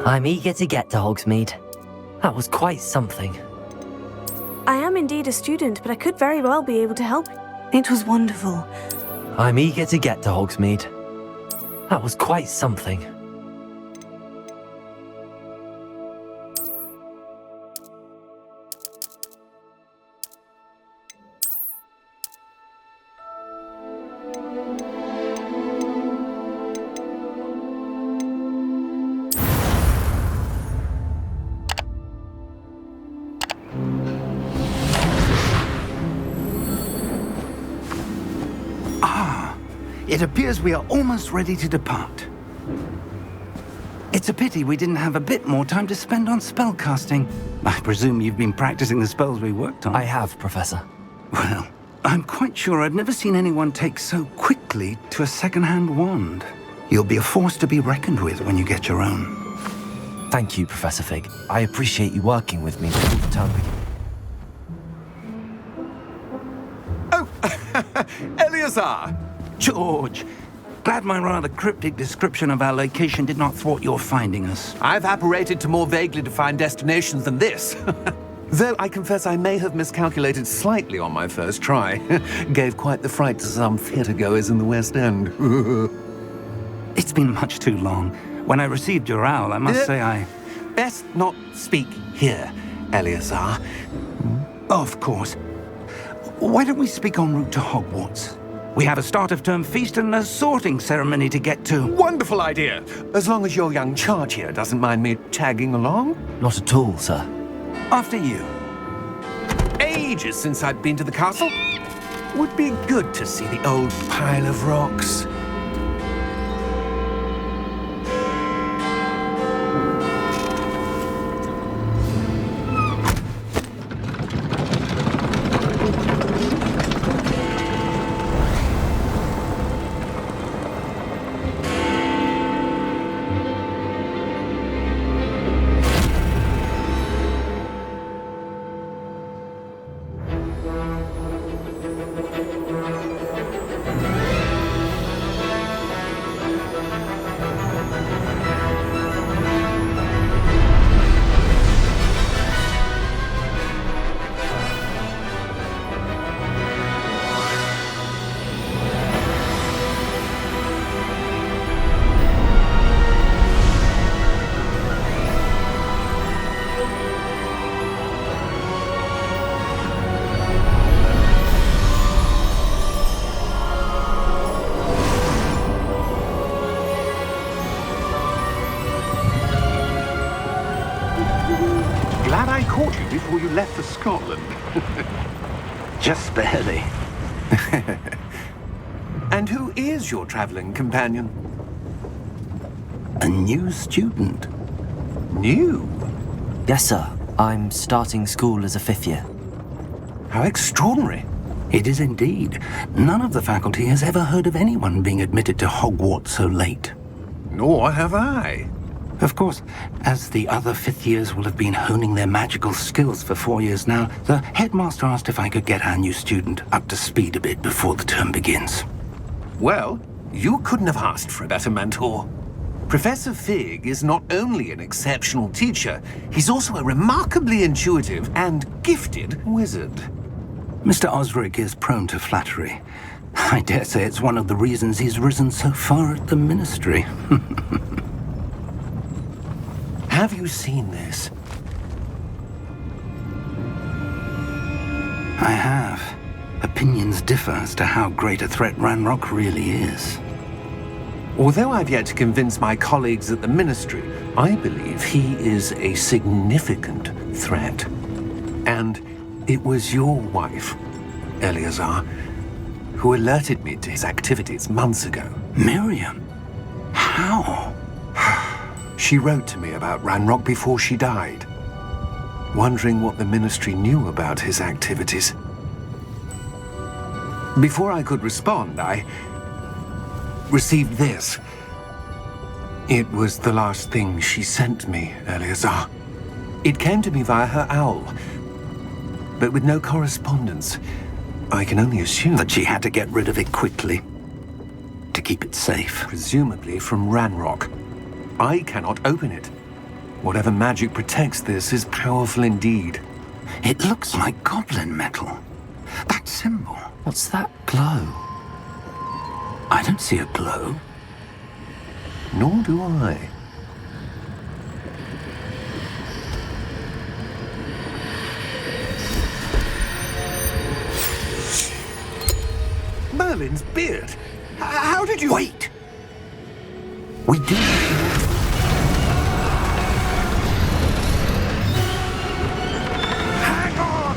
I'm eager to get to Hogsmeade. That was quite something. I am indeed a student, but I could very well be able to help. It was wonderful. I'm eager to get to Hogsmeade. That was quite something. It appears we are almost ready to depart. It's a pity we didn't have a bit more time to spend on spellcasting. I presume you've been practicing the spells we worked on. I have, Professor. Well, I'm quite sure I've never seen anyone take so quickly to a second-hand wand. You'll be a force to be reckoned with when you get your own. Thank you, Professor Fig. I appreciate you working with me all the time. Oh, Eleazar! George, glad my rather cryptic description of our location did not thwart your finding us. I've apparated to more vaguely defined destinations than this. Though I confess I may have miscalculated slightly on my first try. Gave quite the fright to some theatre-goers in the West End. It's been much too long. When I received your owl, I must say I... Best not speak here, Eleazar. Of course. Why don't we speak en route to Hogwarts? We have a start-of-term feast and a sorting ceremony to get to. Wonderful idea! As long as your young charge here doesn't mind me tagging along. Not at all, sir. After you. Ages since I'd been to the castle. Would be good to see the old pile of rocks. Glad I caught you before you left for Scotland. Just barely. And who is your traveling companion? A new student. New? Yes, sir. I'm starting school as a 5th year. How extraordinary. It is indeed. None of the faculty has ever heard of anyone being admitted to Hogwarts so late. Nor have I. Of course, as the other 5th years will have been honing their magical skills for 4 years now, the headmaster asked if I could get our new student up to speed a bit before the term begins. Well, you couldn't have asked for a better mentor. Professor Fig is not only an exceptional teacher, he's also a remarkably intuitive and gifted wizard. Mr. Osric is prone to flattery. I dare say it's one of the reasons he's risen so far at the ministry. Have you seen this? I have. Opinions differ as to how great a threat Ranrock really is. Although I've yet to convince my colleagues at the Ministry, I believe he is a significant threat. And it was your wife, Eleazar, who alerted me to his activities months ago. Miriam? How? She wrote to me about Ranrock before she died, wondering what the Ministry knew about his activities. Before I could respond, I received this. It was the last thing she sent me, Eleazar. It came to me via her owl, but with no correspondence. I can only assume That she had to get rid of it quickly, to keep it safe. presumably from Ranrock. I cannot open it. Whatever magic protects this is powerful indeed. It looks like goblin metal. That symbol. What's that glow? I don't see a glow. Nor do I. Merlin's beard? How did you... Wait! We do... Hang on!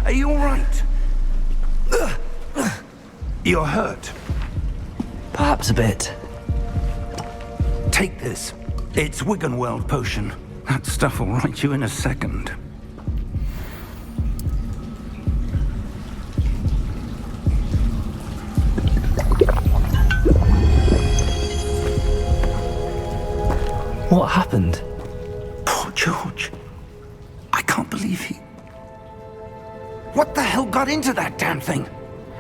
Are you all right? You're hurt. Perhaps a bit. Take this. It's Wiggenweld potion. That stuff will right you in a second. What happened? Poor George. I can't believe he... What the hell got into that damn thing?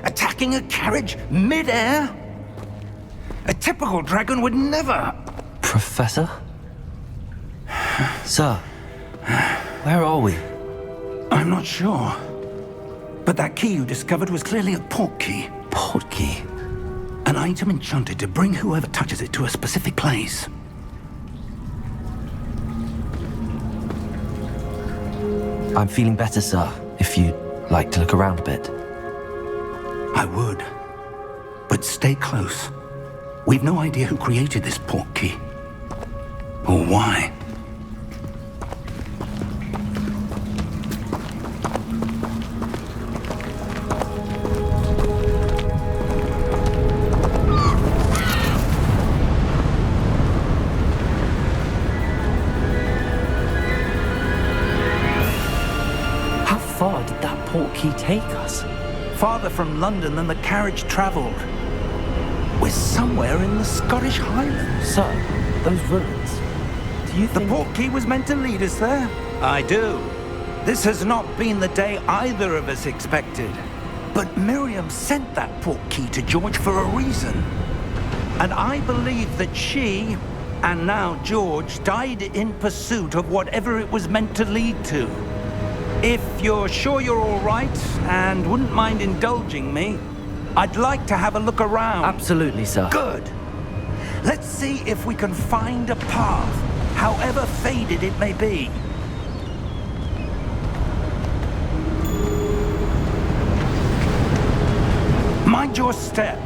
Attacking a carriage mid-air? A typical dragon would never... Professor? Sir, where are we? I'm not sure. But that key you discovered was clearly a port key. Port key? An item enchanted to bring whoever touches it to a specific place. I'm feeling better, sir, if you'd like to look around a bit. I would. But stay close. We've no idea who created this port key. Or why. How far did that port key take us? Farther from London than the carriage travelled. We're somewhere in the Scottish Highlands. Sir, those ruins. Do you The think... port key was meant to lead us there? I do. This has not been the day either of us expected. But Miriam sent that port key to George for a reason. And I believe that she, and now George, died in pursuit of whatever it was meant to lead to. If you're sure you're all right and wouldn't mind indulging me, I'd like to have a look around. Absolutely, sir. Good. Let's see if we can find a path, however faded it may be. Mind your step.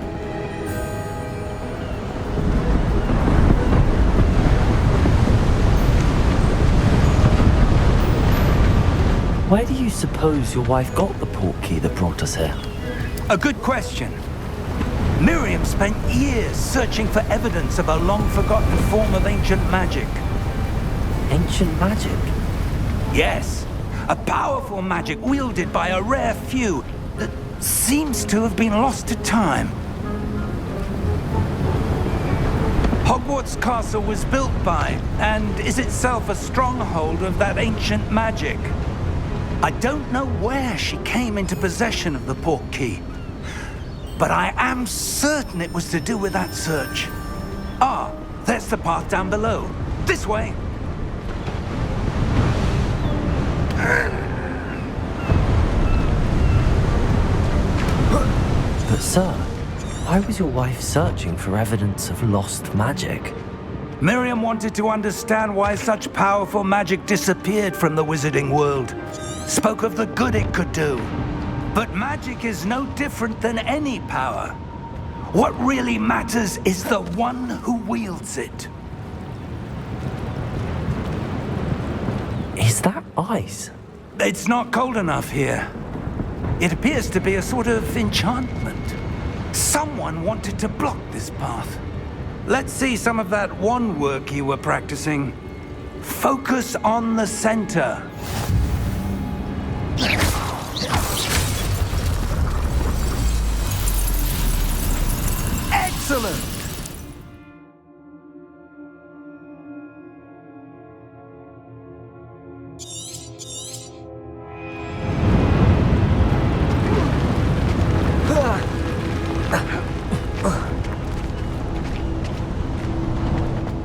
Where do you suppose your wife got the port key that brought us here? A good question. Miriam spent years searching for evidence of a long-forgotten form of ancient magic. Ancient magic? Yes, a powerful magic wielded by a rare few that seems to have been lost to time. Hogwarts Castle was built by, and is itself a stronghold of that ancient magic. I don't know where she came into possession of the port key, but I am certain it was to do with that search. Ah, there's the path down below. This way. But sir, why was your wife searching for evidence of lost magic? Miriam wanted to understand why such powerful magic disappeared from the wizarding world. Spoke of the good it could do. But magic is no different than any power. What really matters is the one who wields it. Is that ice? It's not cold enough here. It appears to be a sort of enchantment. Someone wanted to block this path. Let's see some of that wand work you were practicing. Focus on the center. Excellent!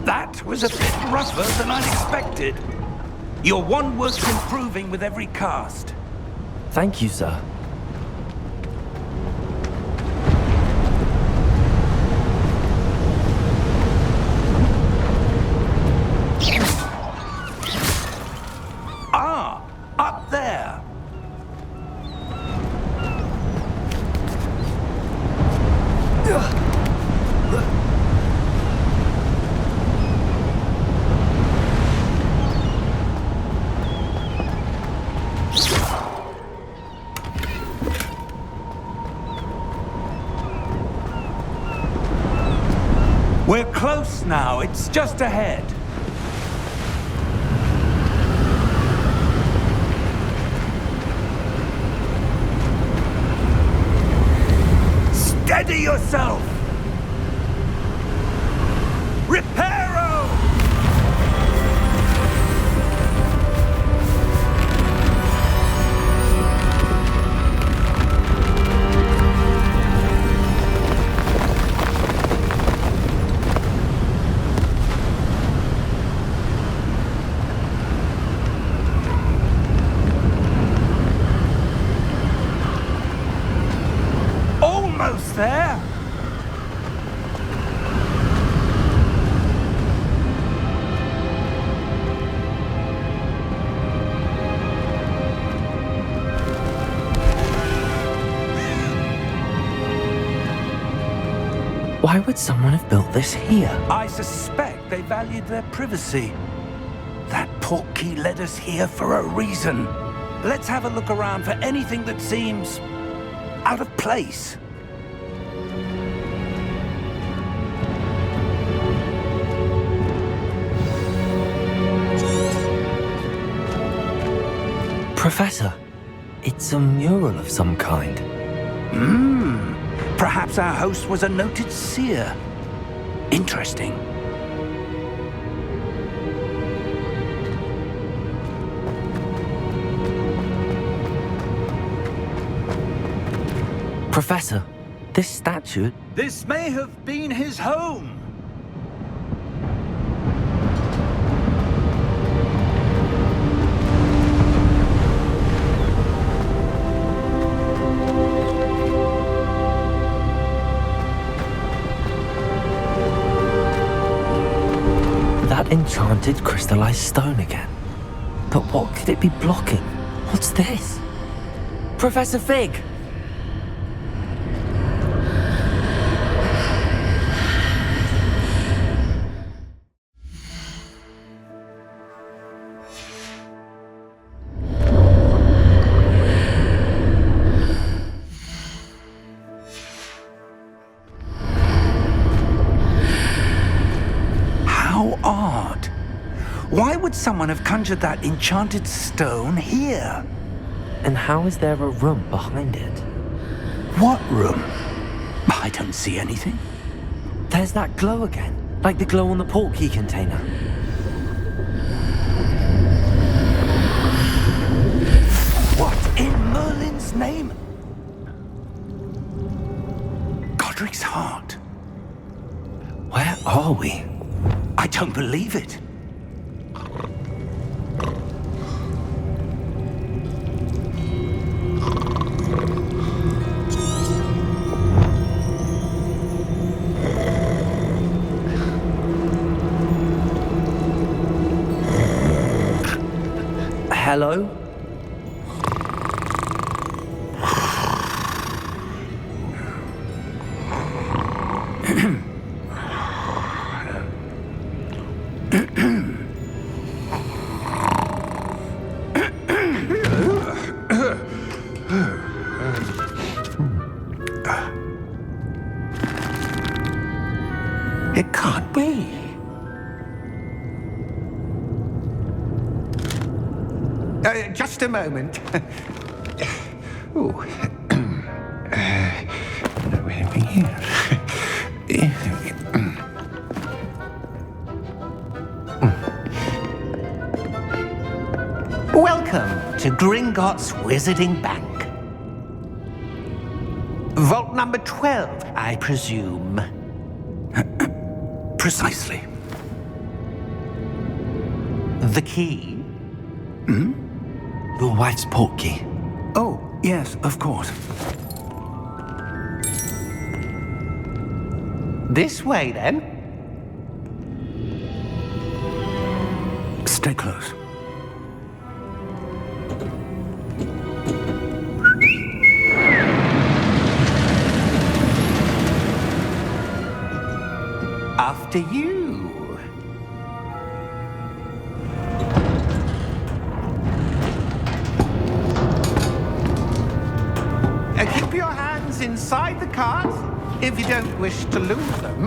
That was a bit rougher than I'd expected. Your wand work's improving with every cast. Thank you, sir. Ah, up there. We're close now. It's just ahead. Steady yourself! Reparo! Almost there! Why would someone have built this here? I suspect they valued their privacy. That portkey led us here for a reason. Let's have a look around for anything that seems out of place. Professor, it's a mural of some kind. Perhaps our host was a noted seer. Interesting. Professor, this statue... This may have been his home. That enchanted crystallized stone again. But what could it be blocking? What's this? Professor Fig! How odd. Why would someone have conjured that enchanted stone here? And how is there a room behind it? What room? I don't see anything. There's that glow again, like the glow on the portkey container. What in Merlin's name? Godric's heart. Where are we? I don't believe it. Hello? It can't be. Just a moment. Oh. Welcome to Gringotts Wizarding Bank. Vault number 12, I presume. Precisely. The key? Your wife's portkey. Oh, yes, of course. This way, then. Stay close. After you. Keep your hands inside the cart if you don't wish to lose them.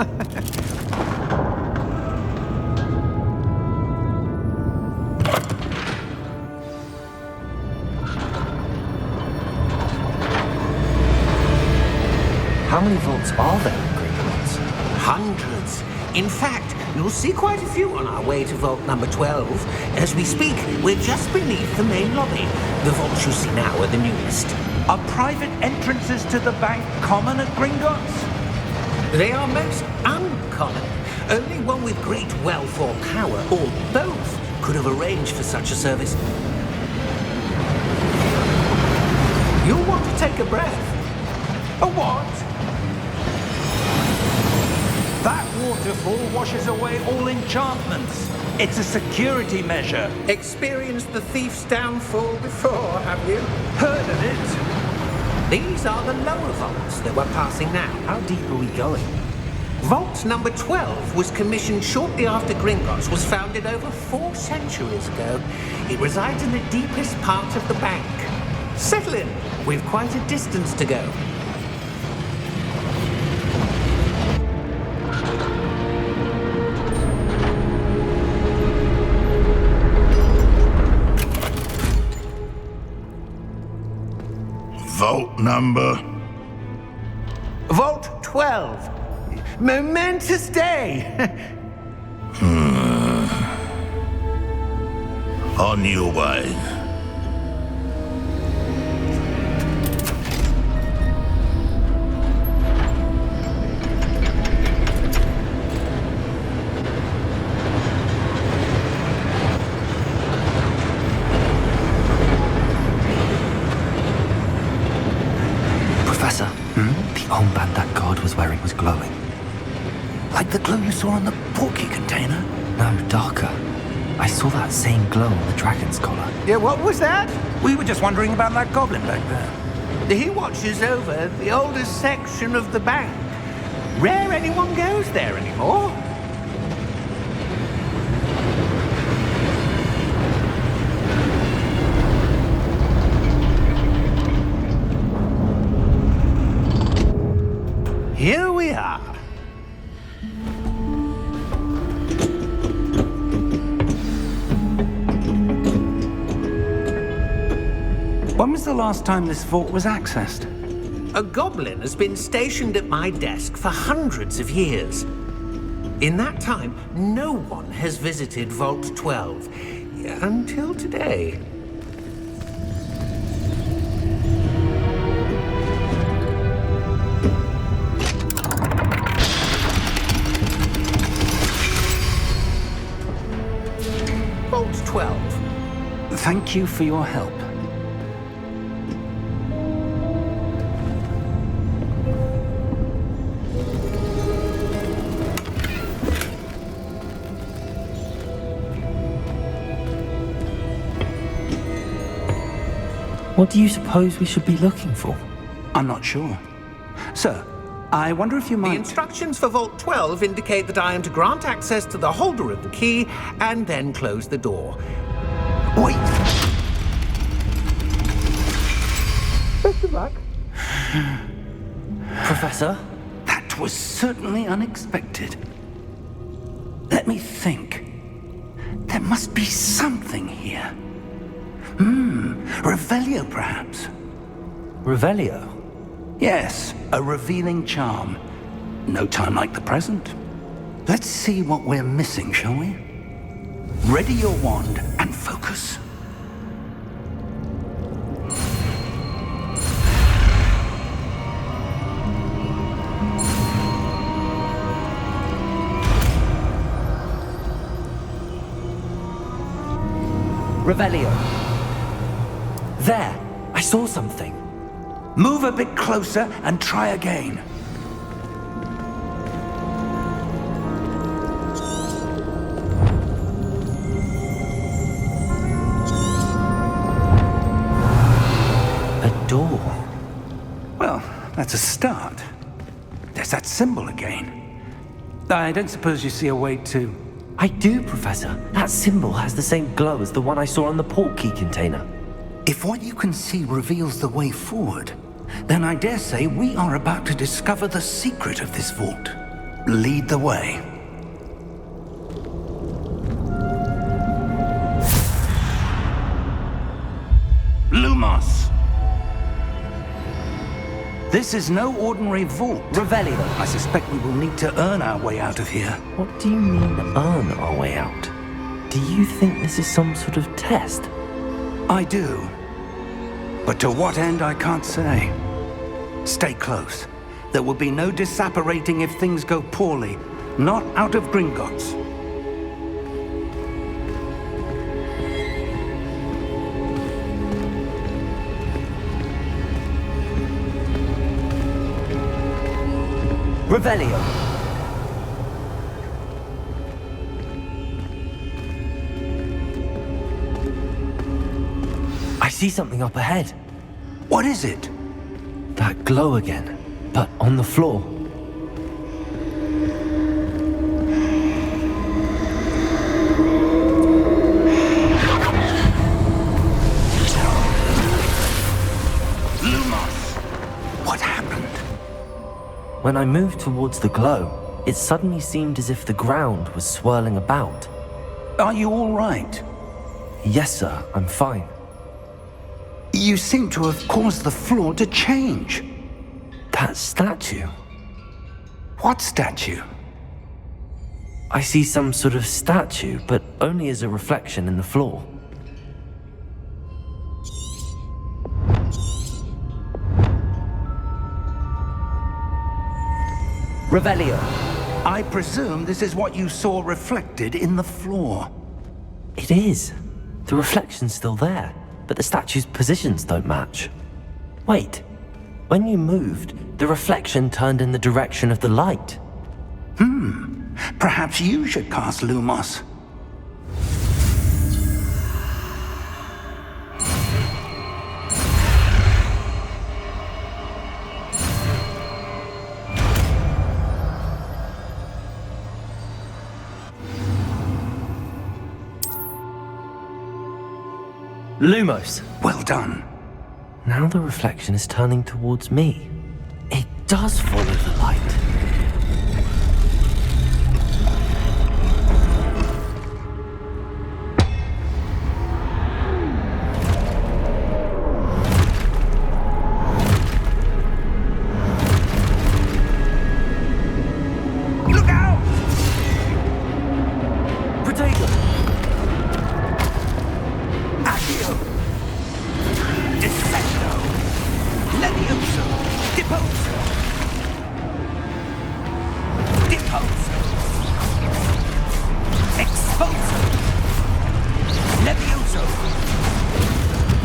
How many vaults are there in Gringotts? Hundreds. In fact, you'll see quite a few on our way to vault number 12. As we speak, we're just beneath the main lobby. The vaults you see now are the newest. Are private entrances to the bank common at Gringotts? They are most uncommon. Only one with great wealth or power, or both, could have arranged for such a service. You'll want to take a breath. A what? That waterfall washes away all enchantments. It's a security measure. Experienced the thief's downfall before, have you? Heard of it? These are the lower vaults that we're passing now. How deep are we going? Vault number 12 was commissioned shortly after Gringotts was founded over 4 centuries ago. It resides in the deepest part of the bank. Settle in. We've quite a distance to go. Vault number? Vault 12. Momentous day. On your way. Professor, the armband that guard was wearing was glowing. Like the glow you saw on the portkey container? No, darker. I saw that same glow on the dragon's collar. Yeah, what was that? We were just wondering about that goblin back there. He watches over the oldest section of the bank. Rare anyone goes there anymore. Here we are. When was the last time this vault was accessed? A goblin has been stationed at my desk for hundreds of years. In that time, no one has visited Vault 12 until today. Vault 12. Thank you for your help. What do you suppose we should be looking for? I'm not sure. Sir, I wonder if you The might... instructions for Vault 12 indicate that I am to grant access to the holder of the key and then close the door. Wait! Best of luck. Professor? That was certainly unexpected. Let me think. There must be something here. Revelio, perhaps. Revelio? Yes, a revealing charm. No time like the present. Let's see what we're missing, shall we? Ready your wand and focus. Revelio. There! I saw something. Move a bit closer and try again. A door. Well, that's a start. There's that symbol again. I don't suppose you see a way to... I do, Professor. That symbol has the same glow as the one I saw on the portkey container. If what you can see reveals the way forward, then I dare say we are about to discover the secret of this vault. Lead the way. Lumos! This is no ordinary vault. Revelio. I suspect we will need to earn our way out of here. What do you mean, earn our way out? Do you think this is some sort of test? I do. But to what end, I can't say. Stay close. There will be no disapparating if things go poorly. Not out of Gringotts. Revelio. I see something up ahead. What is it? That glow again, but on the floor. Lumos! What happened? When I moved towards the glow, it suddenly seemed as if the ground was swirling about. Are you all right? Yes, sir, I'm fine. You seem to have caused the floor to change. That statue. What statue? I see some sort of statue, but only as a reflection in the floor. Revelio. I presume this is what you saw reflected in the floor. It is. The reflection's still there, but the statue's positions don't match. Wait. When you moved, the reflection turned in the direction of the light. Perhaps you should cast Lumos. Lumos. Well done. Now the reflection is turning towards me. It does follow the light. Look out! Protego! Accio! Descendo! Levioso! Deposo! Deposo! Exposo! Levioso!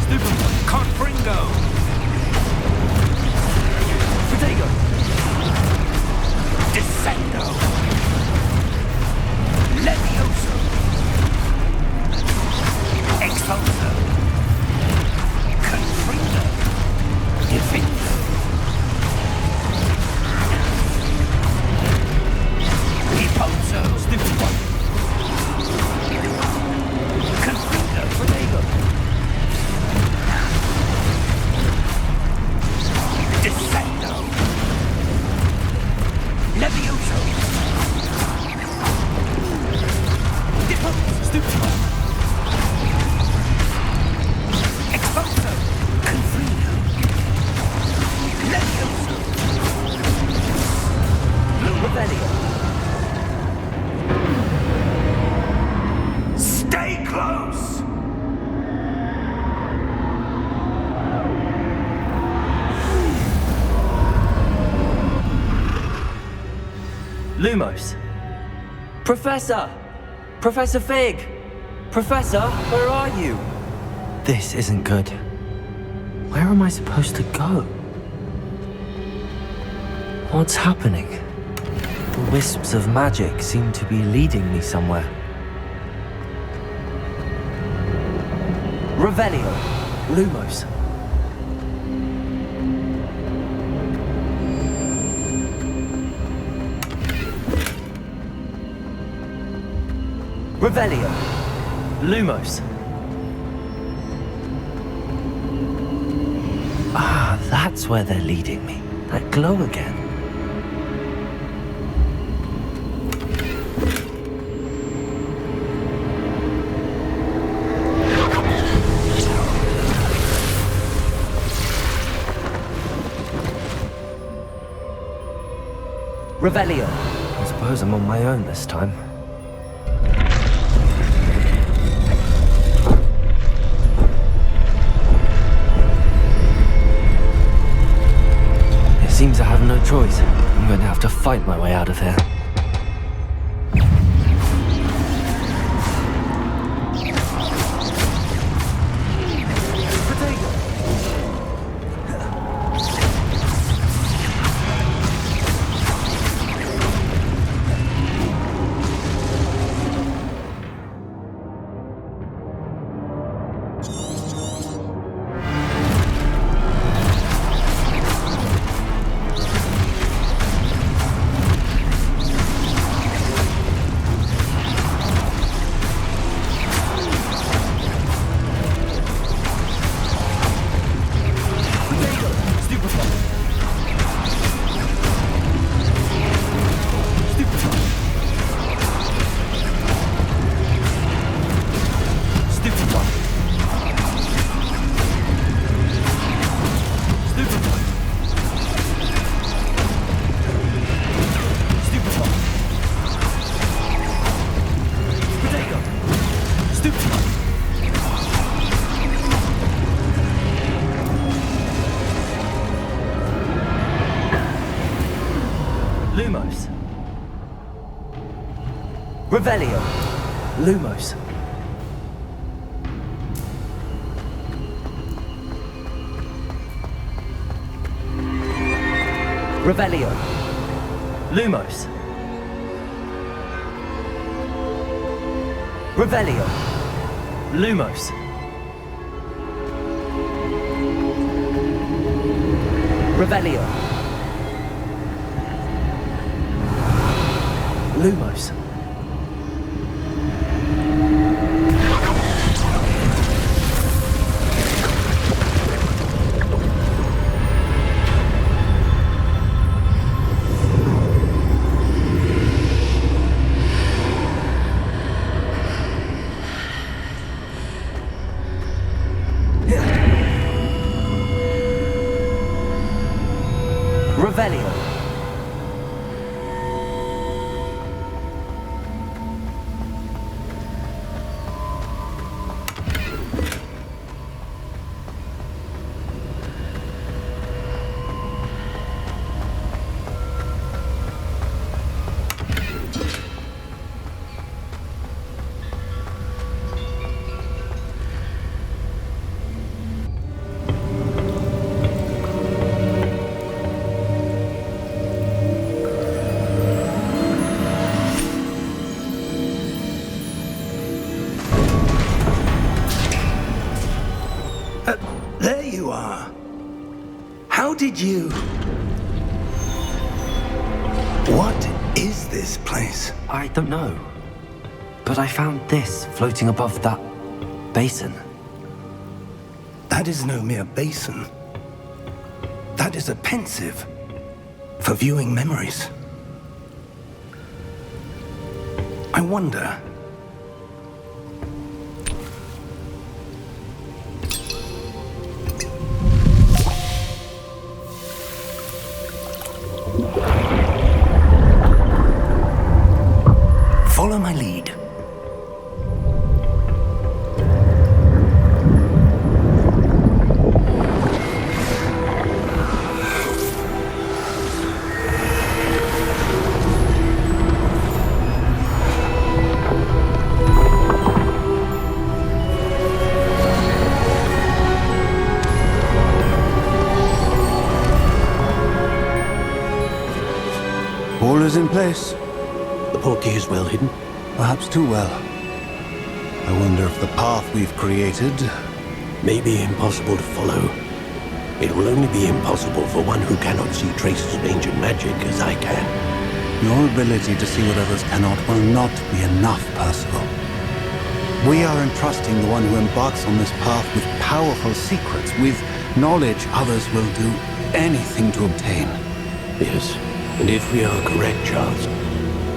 Stupido! Confringo! Protego! Descendo! Levioso! Exposo! Confringo! Defendo! Lumos. Professor! Professor Fig! Professor, where are you? This isn't good. Where am I supposed to go? What's happening? The wisps of magic seem to be leading me somewhere. Revelio. Lumos. Revelio. Lumos. Ah, that's where they're leading me. That glow again. Revelio. I suppose I'm on my own this time. It seems I have no choice. I'm going to have to fight my way out of here. Lumos. Revelio. Lumos. Revelio. Lumos. Revelio. Lumos. Revelio. Lumos. Revelio. There you are. How did you... What is this place? I don't know. But I found this floating above that basin. That is no mere basin. That is a pensive for viewing memories. I wonder... Follow my lead. All is in place. The portkey is well hidden. Perhaps too well. I wonder if the path we've created... May be impossible to follow. It will only be impossible for one who cannot see traces of ancient magic as I can. Your ability to see what others cannot will not be enough, Percival. We are entrusting the one who embarks on this path with powerful secrets, with knowledge others will do anything to obtain. Yes, and if we are correct, Charles,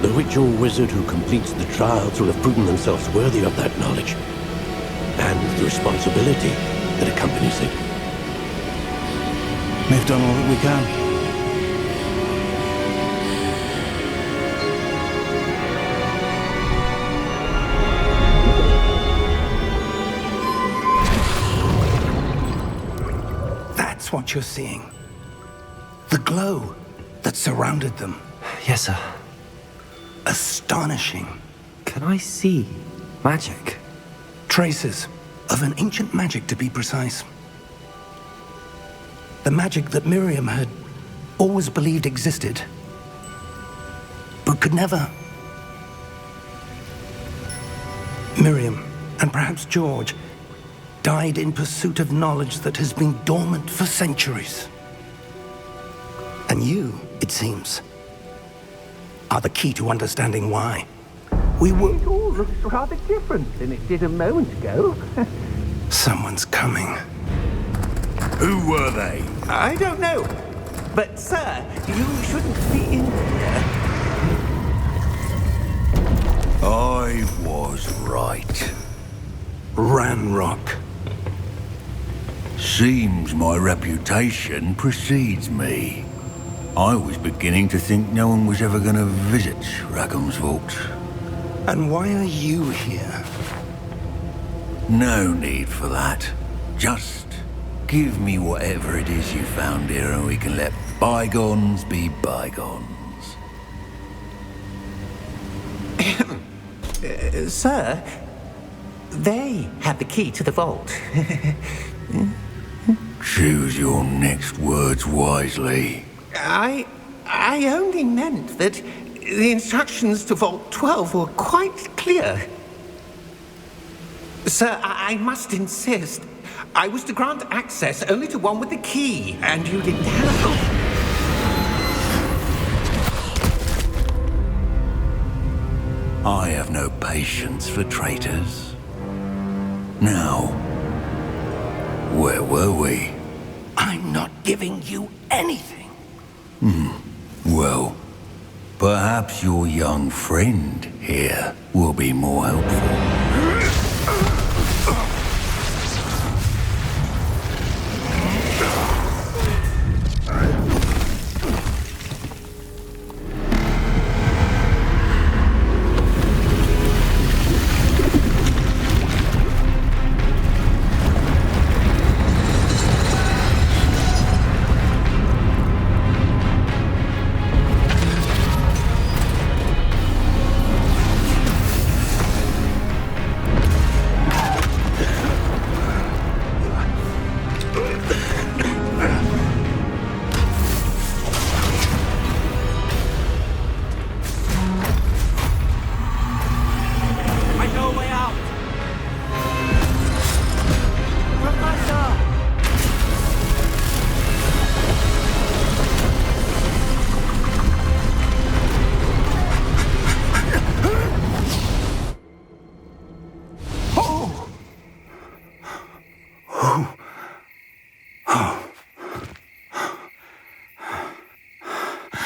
the witch or wizard who completes the trials will have proven themselves worthy of that knowledge, and the responsibility that accompanies it. We've done all that we can. That's what you're seeing. The glow that surrounded them. Yes, sir. Astonishing. Can I see magic? Traces of an ancient magic, to be precise. The magic that Miriam had always believed existed, but could never. Miriam, and perhaps George, died in pursuit of knowledge that has been dormant for centuries. And you, it seems, are the key to understanding why. We were... It all looks rather different than it did a moment ago. Someone's coming. Who were they? I don't know. But, sir, you shouldn't be in here. I was right. Ranrock. Seems my reputation precedes me. I was beginning to think no one was ever going to visit Rackham's vault. And why are you here? No need for that. Just give me whatever it is you found here and we can let bygones be bygones. Sir, they had the key to the vault. Choose your next words wisely. I only meant that the instructions to Vault 12 were quite clear. Sir, I must insist. I was to grant access only to one with the key, and you didn't have... I have no patience for traitors. Now, where were we? I'm not giving you anything. Well, perhaps your young friend here will be more helpful.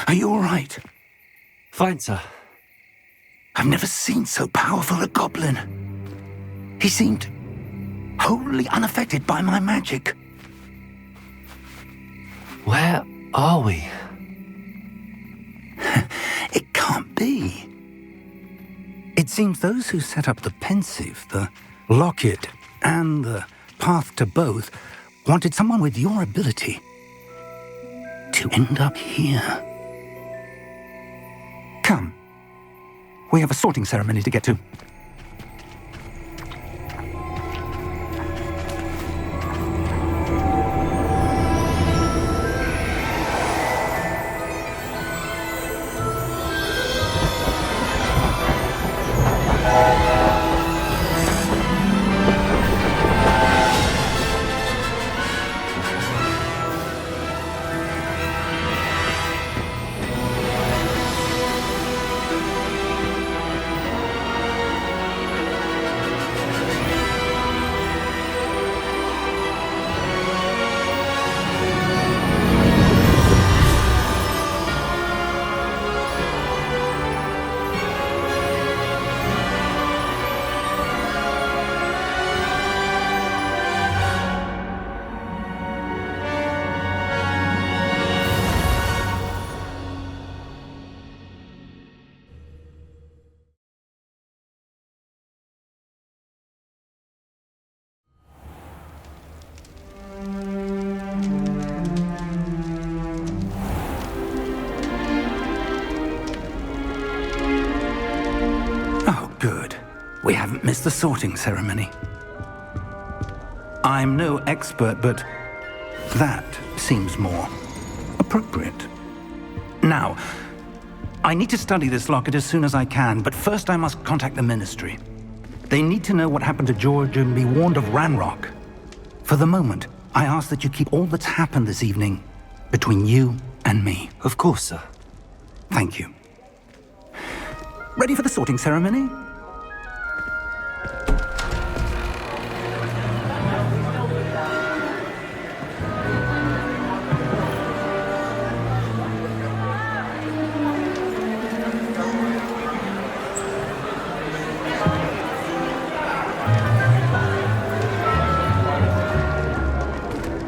Are you all right? Fine, sir. I've never seen so powerful a goblin. He seemed wholly unaffected by my magic. Where are we? It can't be. It seems those who set up the pensive, the locket, and the path to both wanted someone with your ability to end up here. Come. We have a sorting ceremony to get to. It's the sorting ceremony. I'm no expert, but that seems more appropriate. Now, I need to study this locket as soon as I can, but first I must contact the Ministry. They need to know what happened to George and be warned of Ranrock. For the moment, I ask that you keep all that's happened this evening between you and me. Of course, sir. Thank you. Ready for the sorting ceremony?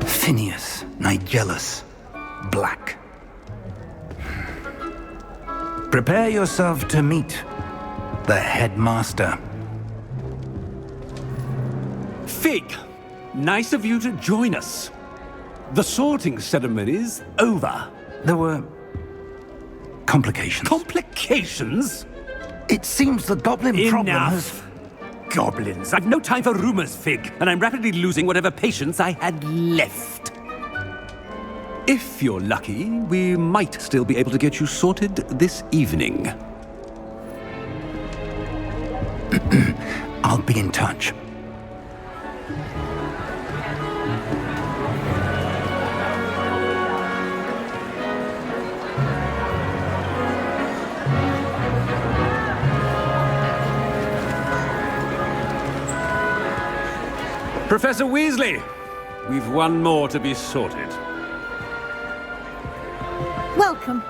Phineas, Nigellus, Black. Prepare yourself to meet the headmaster. Fig, nice of you to join us. The sorting ceremony's over. There were complications. Complications? It seems the goblin problem has... Enough! Goblins. I've no time for rumors, Fig, and I'm rapidly losing whatever patience I had left. If you're lucky, we might still be able to get you sorted this evening. I'll be in touch. Professor Weasley, we've one more to be sorted. Welcome.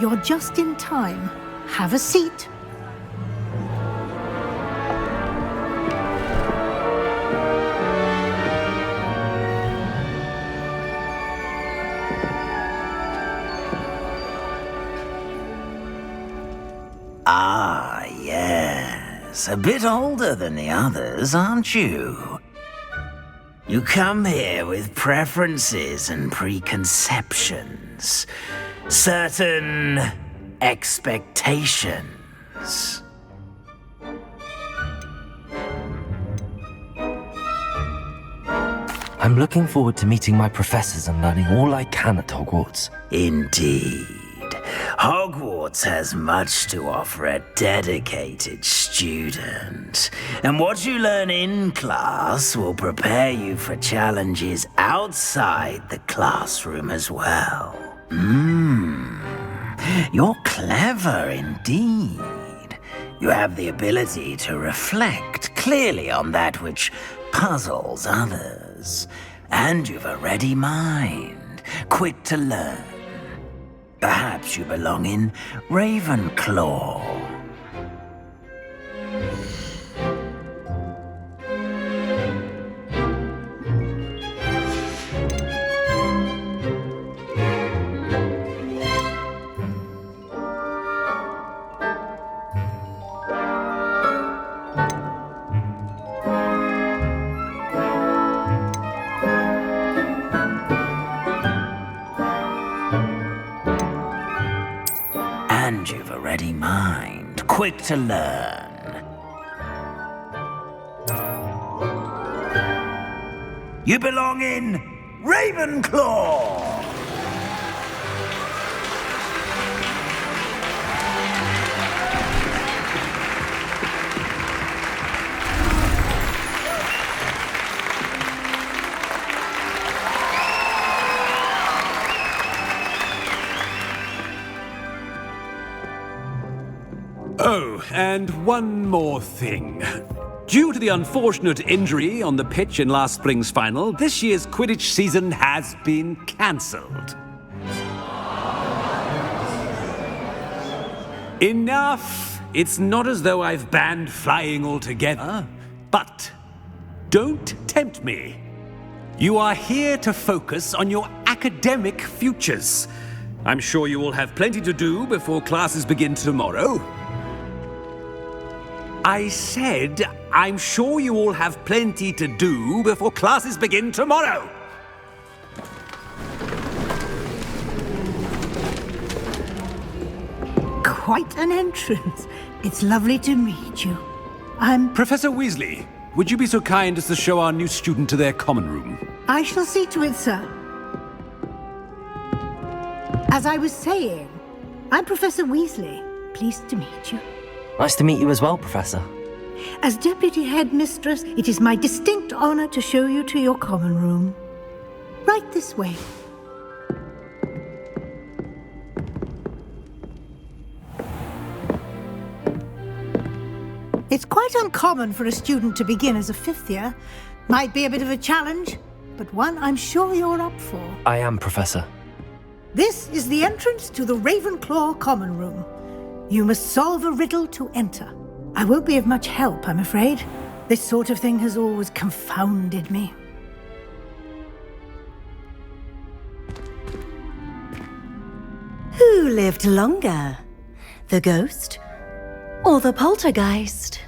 You're just in time. Have a seat. Ah, yes. A bit older than the others, aren't you? You come here with preferences and preconceptions. Certain expectations. I'm looking forward to meeting my professors and learning all I can at Hogwarts. Indeed. Hogwarts has much to offer a dedicated student. And what you learn in class will prepare you for challenges outside the classroom as well. You're clever indeed. You have the ability to reflect clearly on that which puzzles others. And you've a ready mind, quick to learn. Perhaps you belong in Ravenclaw. And you've a ready mind, quick to learn. You belong in Ravenclaw! Oh, and one more thing. Due to the unfortunate injury on the pitch in last spring's final, this year's Quidditch season has been cancelled. Enough! It's not as though I've banned flying altogether, but don't tempt me. You are here to focus on your academic futures. I'm sure you will have plenty to do before classes begin tomorrow. I said, I'm sure you all have plenty to do before classes begin tomorrow. Quite an entrance. It's lovely to meet you. Professor Weasley, would you be so kind as to show our new student to their common room? I shall see to it, sir. As I was saying, I'm Professor Weasley. Pleased to meet you. Nice to meet you as well, Professor. As Deputy Headmistress, it is my distinct honor to show you to your common room. Right this way. It's quite uncommon for a student to begin as a fifth year. Might be a bit of a challenge, but one I'm sure you're up for. I am, Professor. This is the entrance to the Ravenclaw common room. You must solve a riddle to enter. I won't be of much help, I'm afraid. This sort of thing has always confounded me. Who lived longer? The ghost or the poltergeist?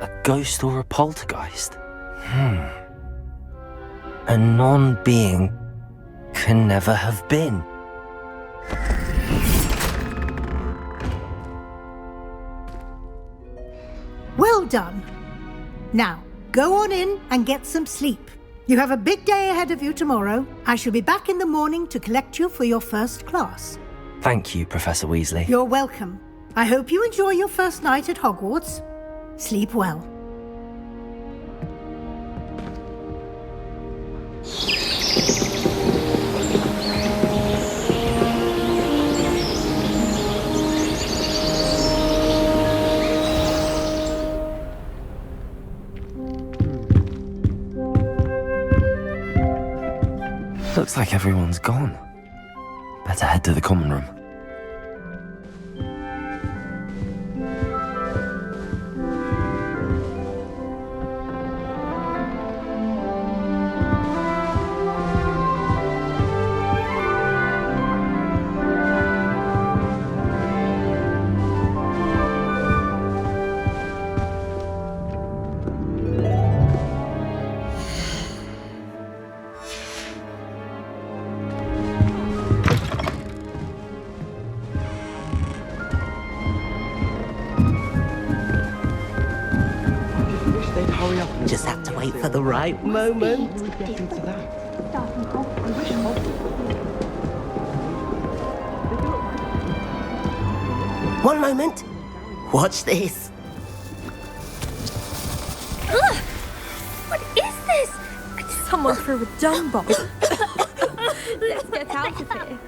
A ghost or a poltergeist? A non-being can never have been. Well done. Now, go on in and get some sleep. You have a big day ahead of you tomorrow. I shall be back in the morning to collect you for your first class. Thank you, Professor Weasley. You're welcome. I hope you enjoy your first night at Hogwarts. Sleep well. Looks like everyone's gone. Better head to the common room. Just have to wait for the right moment. One moment. Watch this. Ugh! What is this? Someone threw a dung bomb. Let's get out of here.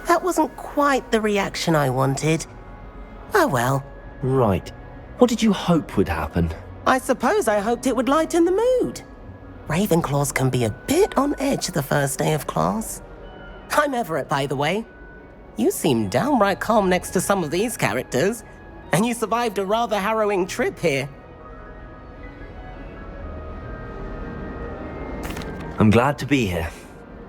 That wasn't quite the reaction I wanted. Oh well. Right. What did you hope would happen? I suppose I hoped it would lighten the mood. Ravenclaws can be a bit on edge the first day of class. I'm Everett, by the way. You seem downright calm next to some of these characters, and you survived a rather harrowing trip here. I'm glad to be here.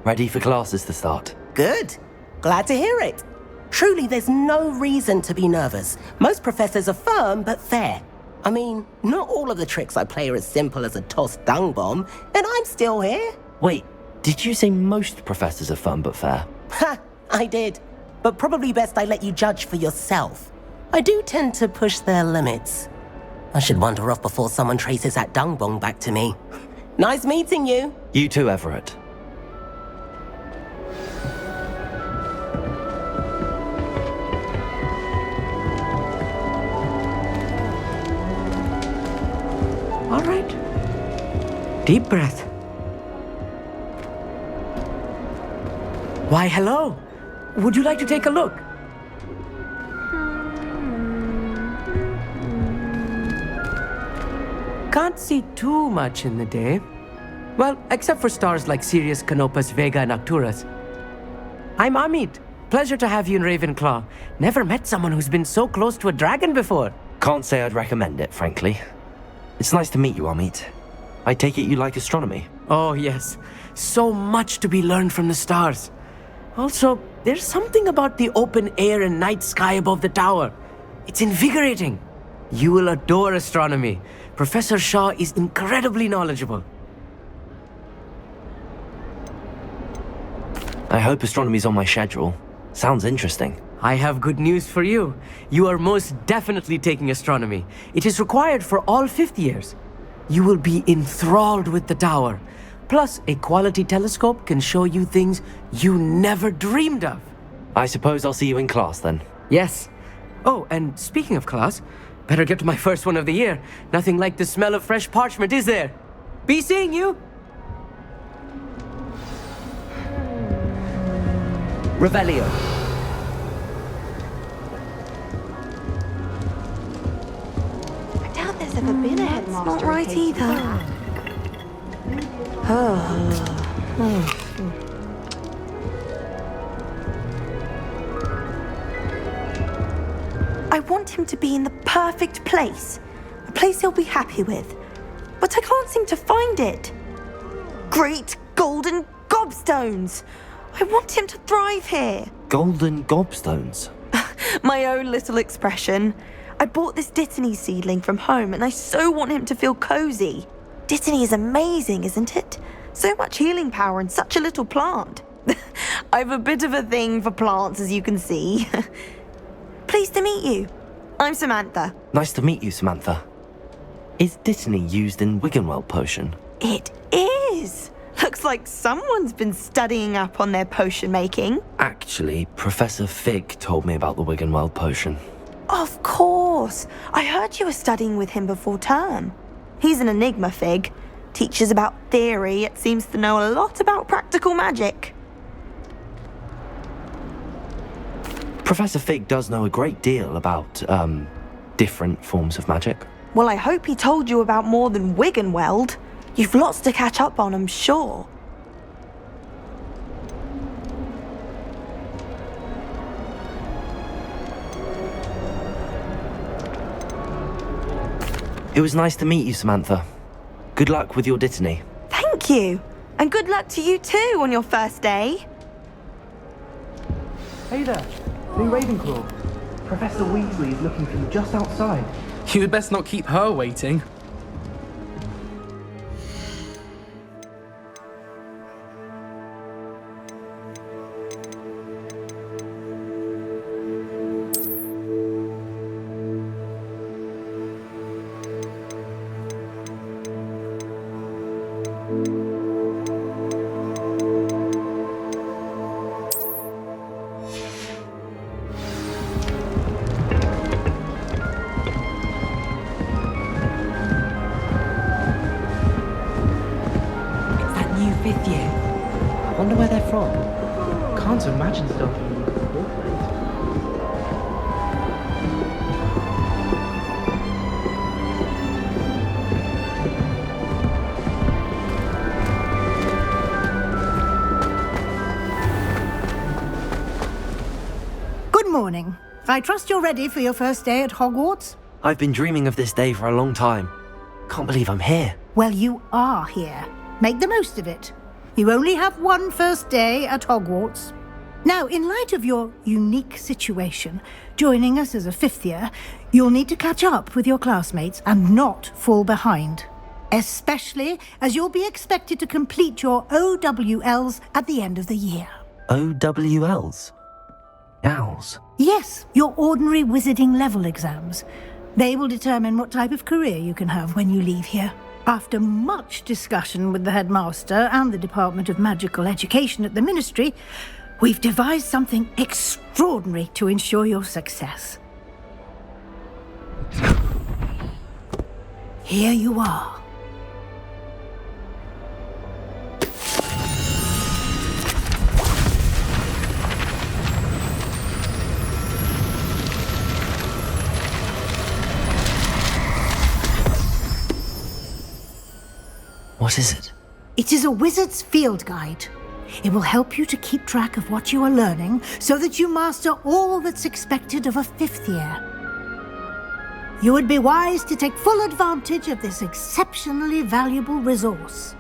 Ready for classes to start. Good. Glad to hear it. Truly, there's no reason to be nervous. Most professors are firm but fair. I mean, not all of the tricks I play are as simple as a tossed dung bomb, and I'm still here. Wait, did you say most professors are fun but fair? Ha! I did. But probably best I let you judge for yourself. I do tend to push their limits. I should wander off before someone traces that dung bomb back to me. Nice meeting you. You too, Everett. All right. Deep breath. Why, hello. Would you like to take a look? Can't see too much in the day. Well, except for stars like Sirius, Canopus, Vega, and Arcturus. I'm Amit. Pleasure to have you in Ravenclaw. Never met someone who's been so close to a dragon before. Can't say I'd recommend it, frankly. It's nice to meet you, Amit. I take it you like astronomy. Oh, yes. So much to be learned from the stars. Also, there's something about the open air and night sky above the tower. It's invigorating. You will adore astronomy. Professor Shaw is incredibly knowledgeable. I hope astronomy's on my schedule. Sounds interesting. I have good news for you. You are most definitely taking astronomy. It is required for all fifth years. You will be enthralled with the tower. Plus, a quality telescope can show you things you never dreamed of. I suppose I'll see you in class then. Yes. Oh, and speaking of class, better get to my first one of the year. Nothing like the smell of fresh parchment, is there? Be seeing you! Revelio. I doubt there's ever been a headmaster. Not right either. I want him to be in the perfect place. A place he'll be happy with. But I can't seem to find it. Great golden gobstones! I want him to thrive here. Golden gobstones? My own little expression. I bought this Dittany seedling from home and I so want him to feel cozy. Dittany is amazing, isn't it? So much healing power in such a little plant. I've a bit of a thing for plants, as you can see. Pleased to meet you. I'm Samantha. Nice to meet you, Samantha. Is Dittany used in Wiggenweld potion? It is. Looks like someone's been studying up on their potion making. Actually, Professor Fig told me about the Wiggenweld potion. Of course. I heard you were studying with him before term. He's an enigma, Fig. Teaches about theory, yet seems to know a lot about practical magic. Professor Fig does know a great deal about, different forms of magic. Well, I hope he told you about more than Wiggenweld. You've lots to catch up on, I'm sure. It was nice to meet you, Samantha. Good luck with your Dittany. Thank you. And good luck to you too on your first day. Hey there, Lee Ravenclaw. Professor Weasley is looking for you just outside. You'd best not keep her waiting. Fifth year. I wonder where they're from. Can't imagine stuff. Good morning. I trust you're ready for your first day at Hogwarts? I've been dreaming of this day for a long time. Can't believe I'm here. Well, you are here. Make the most of it. You only have one first day at Hogwarts. Now, in light of your unique situation, joining us as a fifth year, you'll need to catch up with your classmates and not fall behind. Especially as you'll be expected to complete your OWLs at the end of the year. OWLs? Owls? Yes, your ordinary wizarding level exams. They will determine what type of career you can have when you leave here. After much discussion with the headmaster and the Department of Magical Education at the Ministry, we've devised something extraordinary to ensure your success. Here you are. What is it? It is a wizard's field guide. It will help you to keep track of what you are learning so that you master all that's expected of a fifth year. You would be wise to take full advantage of this exceptionally valuable resource.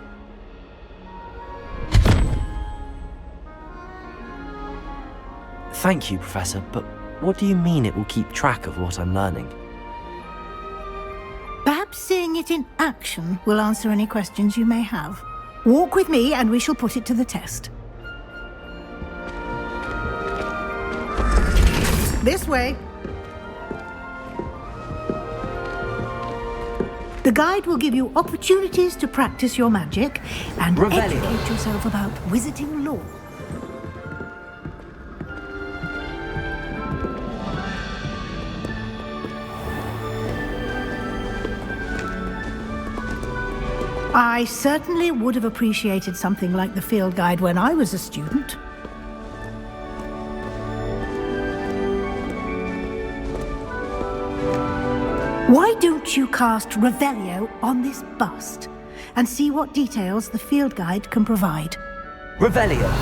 Thank you, Professor, but what do you mean it will keep track of what I'm learning? Perhaps seeing it in action will answer any questions you may have. Walk with me and we shall put it to the test. This way. The guide will give you opportunities to practice your magic and educate yourself about wizarding lore. I certainly would have appreciated something like the field guide when I was a student. Why don't you cast Revelio on this bust and see what details the field guide can provide? Revelio.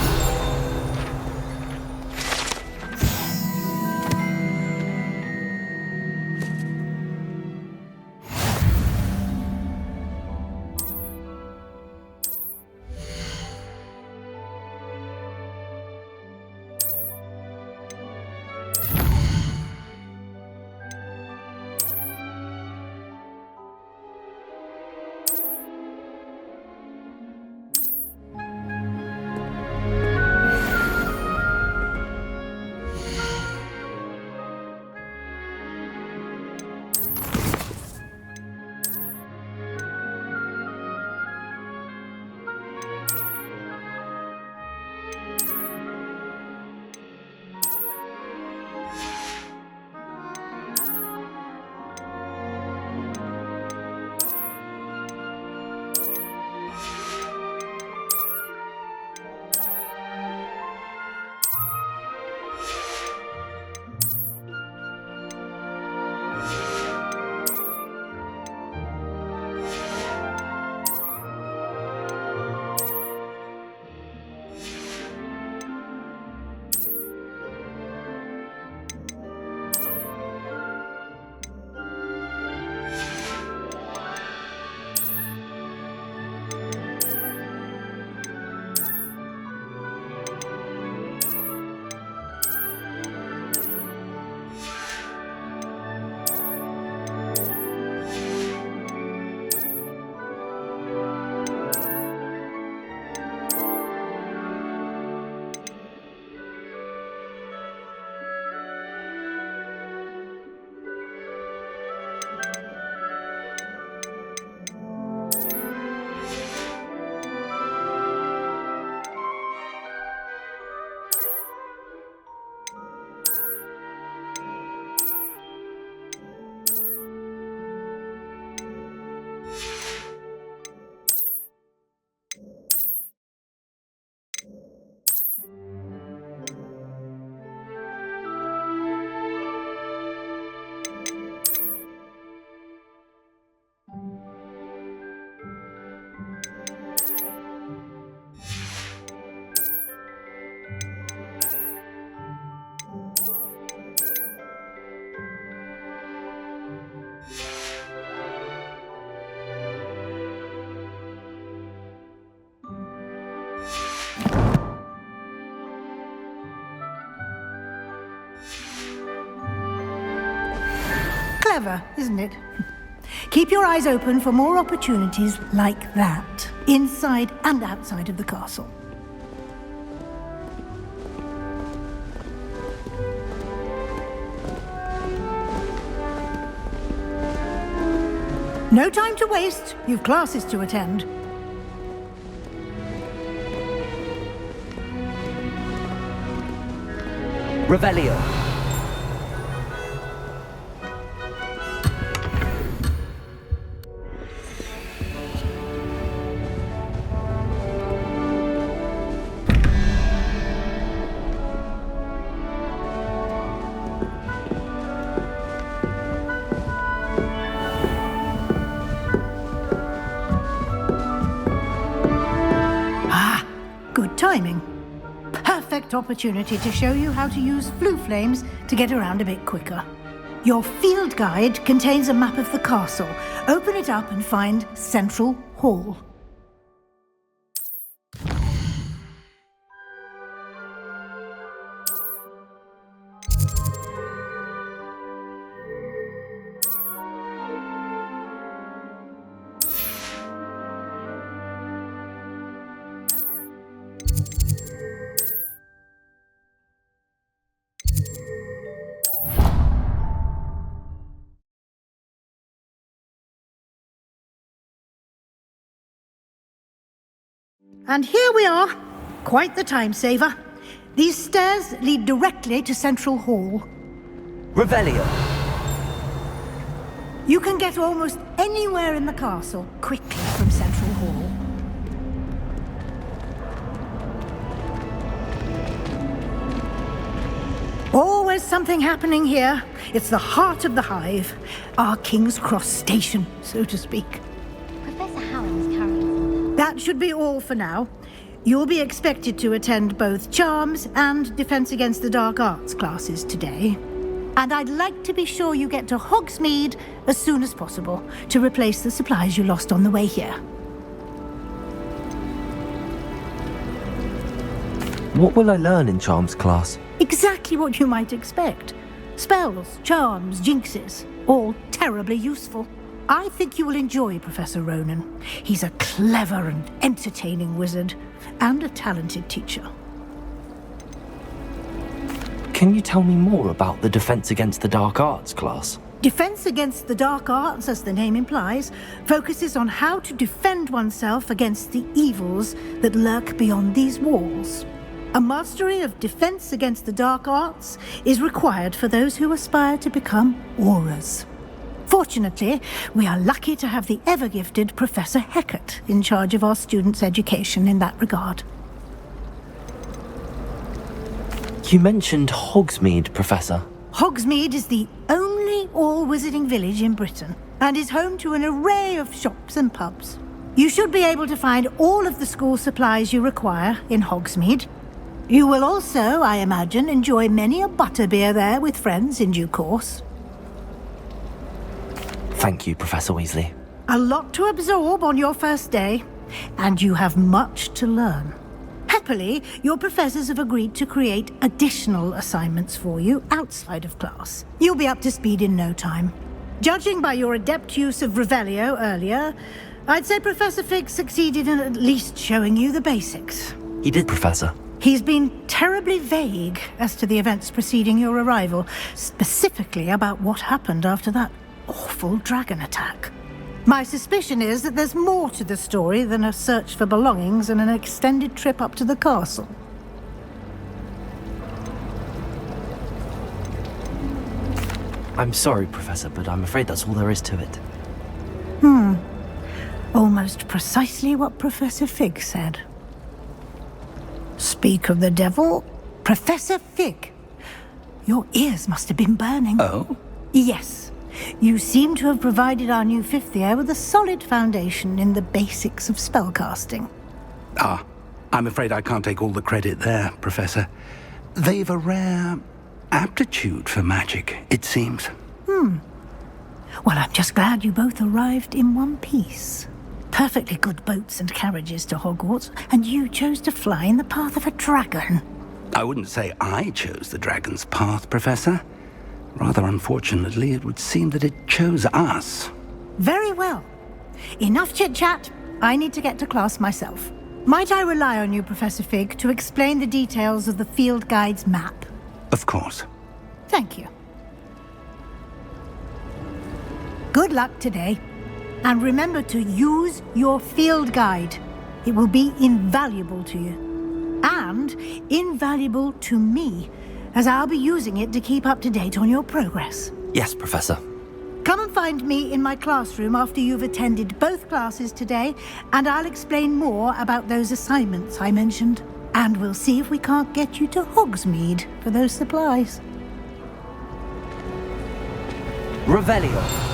Clever, isn't it? Keep your eyes open for more opportunities like that, inside and outside of the castle. No time to waste. You've classes to attend. Revelio. Good timing. Perfect opportunity to show you how to use flue flames to get around a bit quicker. Your field guide contains a map of the castle. Open it up and find Central Hall. And here we are. Quite the time saver. These stairs lead directly to Central Hall. Revelio. You can get almost anywhere in the castle quickly from Central Hall. Always something happening here. It's the heart of the hive. Our King's Cross station, so to speak. Professor Howland's carrying. That should be all for now. You'll be expected to attend both Charms and Defense Against the Dark Arts classes today. And I'd like to be sure you get to Hogsmeade as soon as possible to replace the supplies you lost on the way here. What will I learn in Charms class? Exactly what you might expect. Spells, charms, jinxes, all terribly useful. I think you will enjoy Professor Ronan. He's a clever and entertaining wizard, and a talented teacher. Can you tell me more about the Defense Against the Dark Arts class? Defense Against the Dark Arts, as the name implies, focuses on how to defend oneself against the evils that lurk beyond these walls. A mastery of Defense Against the Dark Arts is required for those who aspire to become auras. Fortunately, we are lucky to have the ever-gifted Professor Heckert in charge of our students' education in that regard. You mentioned Hogsmeade, Professor. Hogsmeade is the only all-wizarding village in Britain and is home to an array of shops and pubs. You should be able to find all of the school supplies you require in Hogsmeade. You will also, I imagine, enjoy many a butterbeer there with friends in due course. Thank you, Professor Weasley. A lot to absorb on your first day, and you have much to learn. Happily, your professors have agreed to create additional assignments for you outside of class. You'll be up to speed in no time. Judging by your adept use of Revelio earlier, I'd say Professor Fig succeeded in at least showing you the basics. He did, Professor. He's been terribly vague as to the events preceding your arrival, specifically about what happened after that awful dragon attack. My suspicion is that there's more to the story than a search for belongings and an extended trip up to the castle. I'm sorry, Professor, but I'm afraid that's all there is to it. Almost precisely what Professor Fig said. Speak of the devil, Professor Fig. Your ears must have been burning. Oh? Yes. You seem to have provided our new fifth year with a solid foundation in the basics of spellcasting. I'm afraid I can't take all the credit there, Professor. They've a rare aptitude for magic, it seems. Well, I'm just glad you both arrived in one piece. Perfectly good boats and carriages to Hogwarts, and you chose to fly in the path of a dragon. I wouldn't say I chose the dragon's path, Professor. Rather unfortunately, it would seem that it chose us. Very well. Enough chit-chat. I need to get to class myself. Might I rely on you, Professor Fig, to explain the details of the field guide's map? Of course. Thank you. Good luck today. And remember to use your field guide. It will be invaluable to you. And invaluable to me, as I'll be using it to keep up to date on your progress. Yes, Professor. Come and find me in my classroom after you've attended both classes today, and I'll explain more about those assignments I mentioned. And we'll see if we can't get you to Hogsmeade for those supplies. Revelio.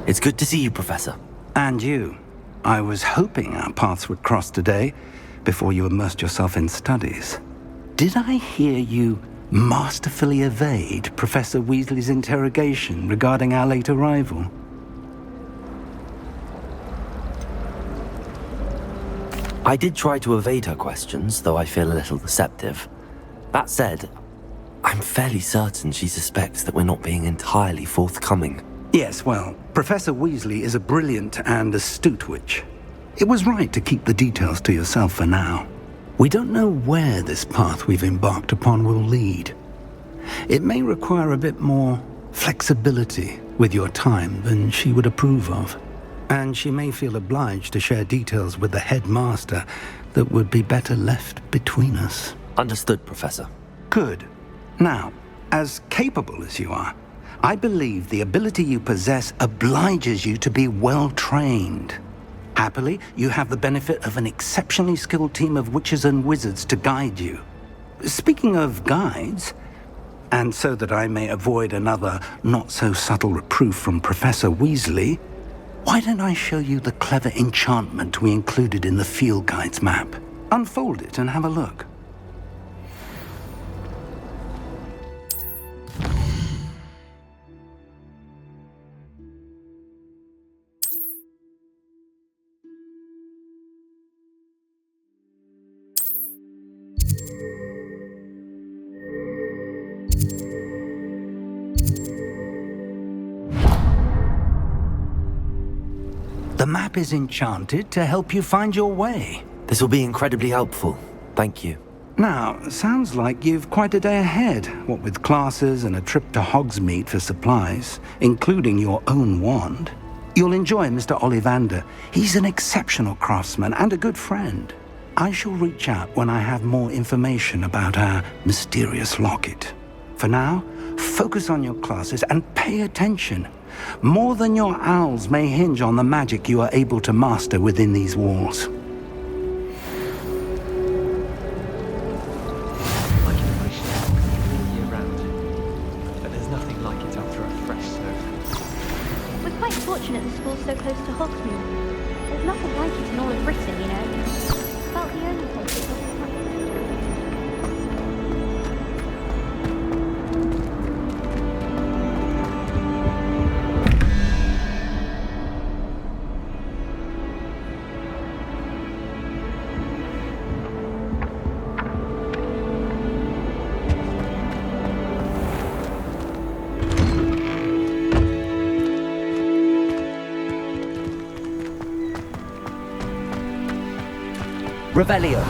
It's good to see you, Professor. And you. I was hoping our paths would cross today, before you immersed yourself in studies. Did I hear you masterfully evade Professor Weasley's interrogation regarding our late arrival? I did try to evade her questions, though I feel a little deceptive. That said, I'm fairly certain she suspects that we're not being entirely forthcoming. Yes, well, Professor Weasley is a brilliant and astute witch. It was right to keep the details to yourself for now. We don't know where this path we've embarked upon will lead. It may require a bit more flexibility with your time than she would approve of. And she may feel obliged to share details with the headmaster that would be better left between us. Understood, Professor. Good. Now, as capable as you are, I believe the ability you possess obliges you to be well trained. Happily, you have the benefit of an exceptionally skilled team of witches and wizards to guide you. Speaking of guides, and so that I may avoid another not-so-subtle reproof from Professor Weasley, why don't I show you the clever enchantment we included in the field guide's map? Unfold it and have a look. The map is enchanted to help you find your way. This will be incredibly helpful. Thank you. Now, sounds like you've quite a day ahead, what with classes and a trip to Hogsmeade for supplies, including your own wand. You'll enjoy Mr. Ollivander. He's an exceptional craftsman and a good friend. I shall reach out when I have more information about our mysterious locket. For now, focus on your classes and pay attention. More than your owls may hinge on the magic you are able to master within these walls. I can appreciate Hogsmeade all year round, but there's nothing like it after a fresh snowfall. We're quite fortunate the school's so close to Hogsmeade. There's nothing like it in all of Britain, you know. It's about the only place that doesn't have it. Revelio.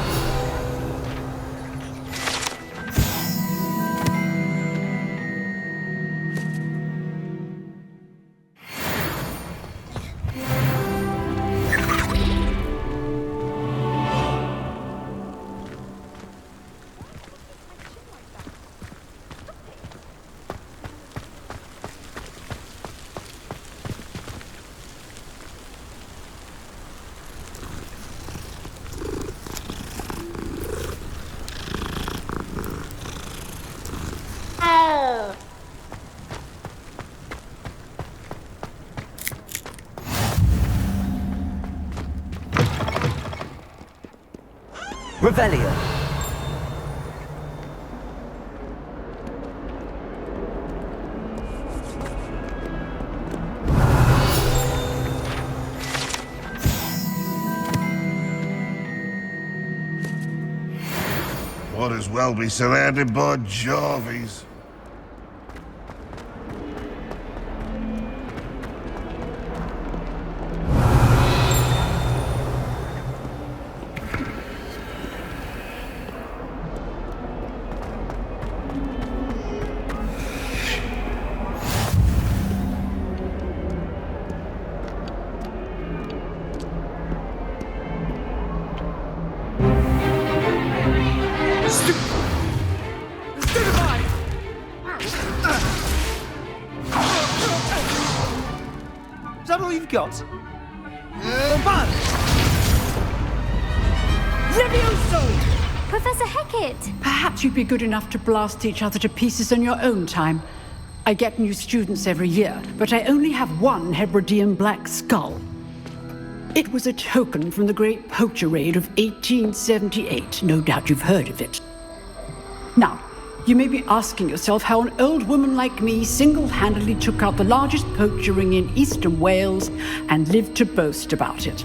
Revelio. Might as well be surrounded by Jarvies. Is that all you've got? Professor Hecat! Perhaps you'd be good enough to blast each other to pieces on your own time. I get new students every year, but I only have one Hebridean black skull. It was a token from the Great Poacher Raid of 1878. No doubt you've heard of it. Now, you may be asking yourself how an old woman like me single-handedly took out the largest poacher ring in eastern Wales and lived to boast about it.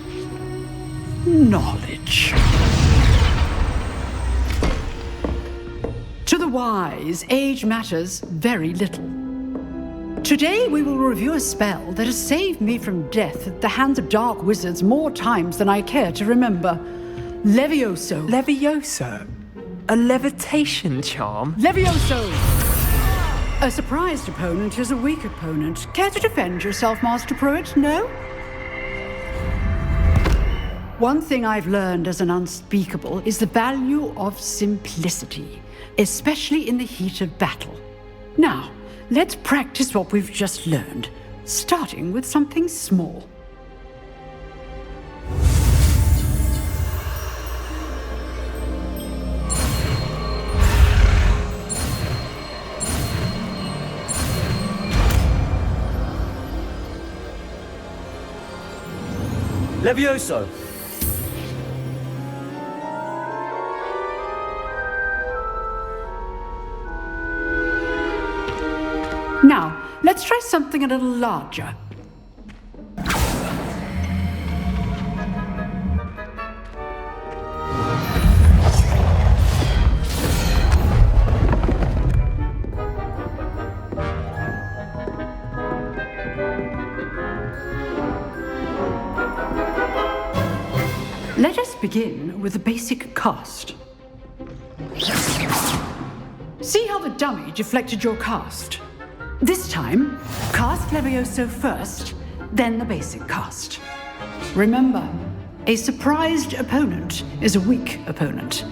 Knowledge. To the wise, age matters very little. Today we will review a spell that has saved me from death at the hands of dark wizards more times than I care to remember. Levioso. Levioso? A levitation charm? Levioso! A surprised opponent is a weak opponent. Care to defend yourself, Master Pruitt? No? One thing I've learned as an unspeakable is the value of simplicity, especially in the heat of battle. Now, let's practice what we've just learned, starting with something small. Levioso! Now, let's try something a little larger. Let us begin with the basic cast. See how the dummy deflected your cast? This time, cast Levioso first, then the basic cast. Remember, a surprised opponent is a weak opponent,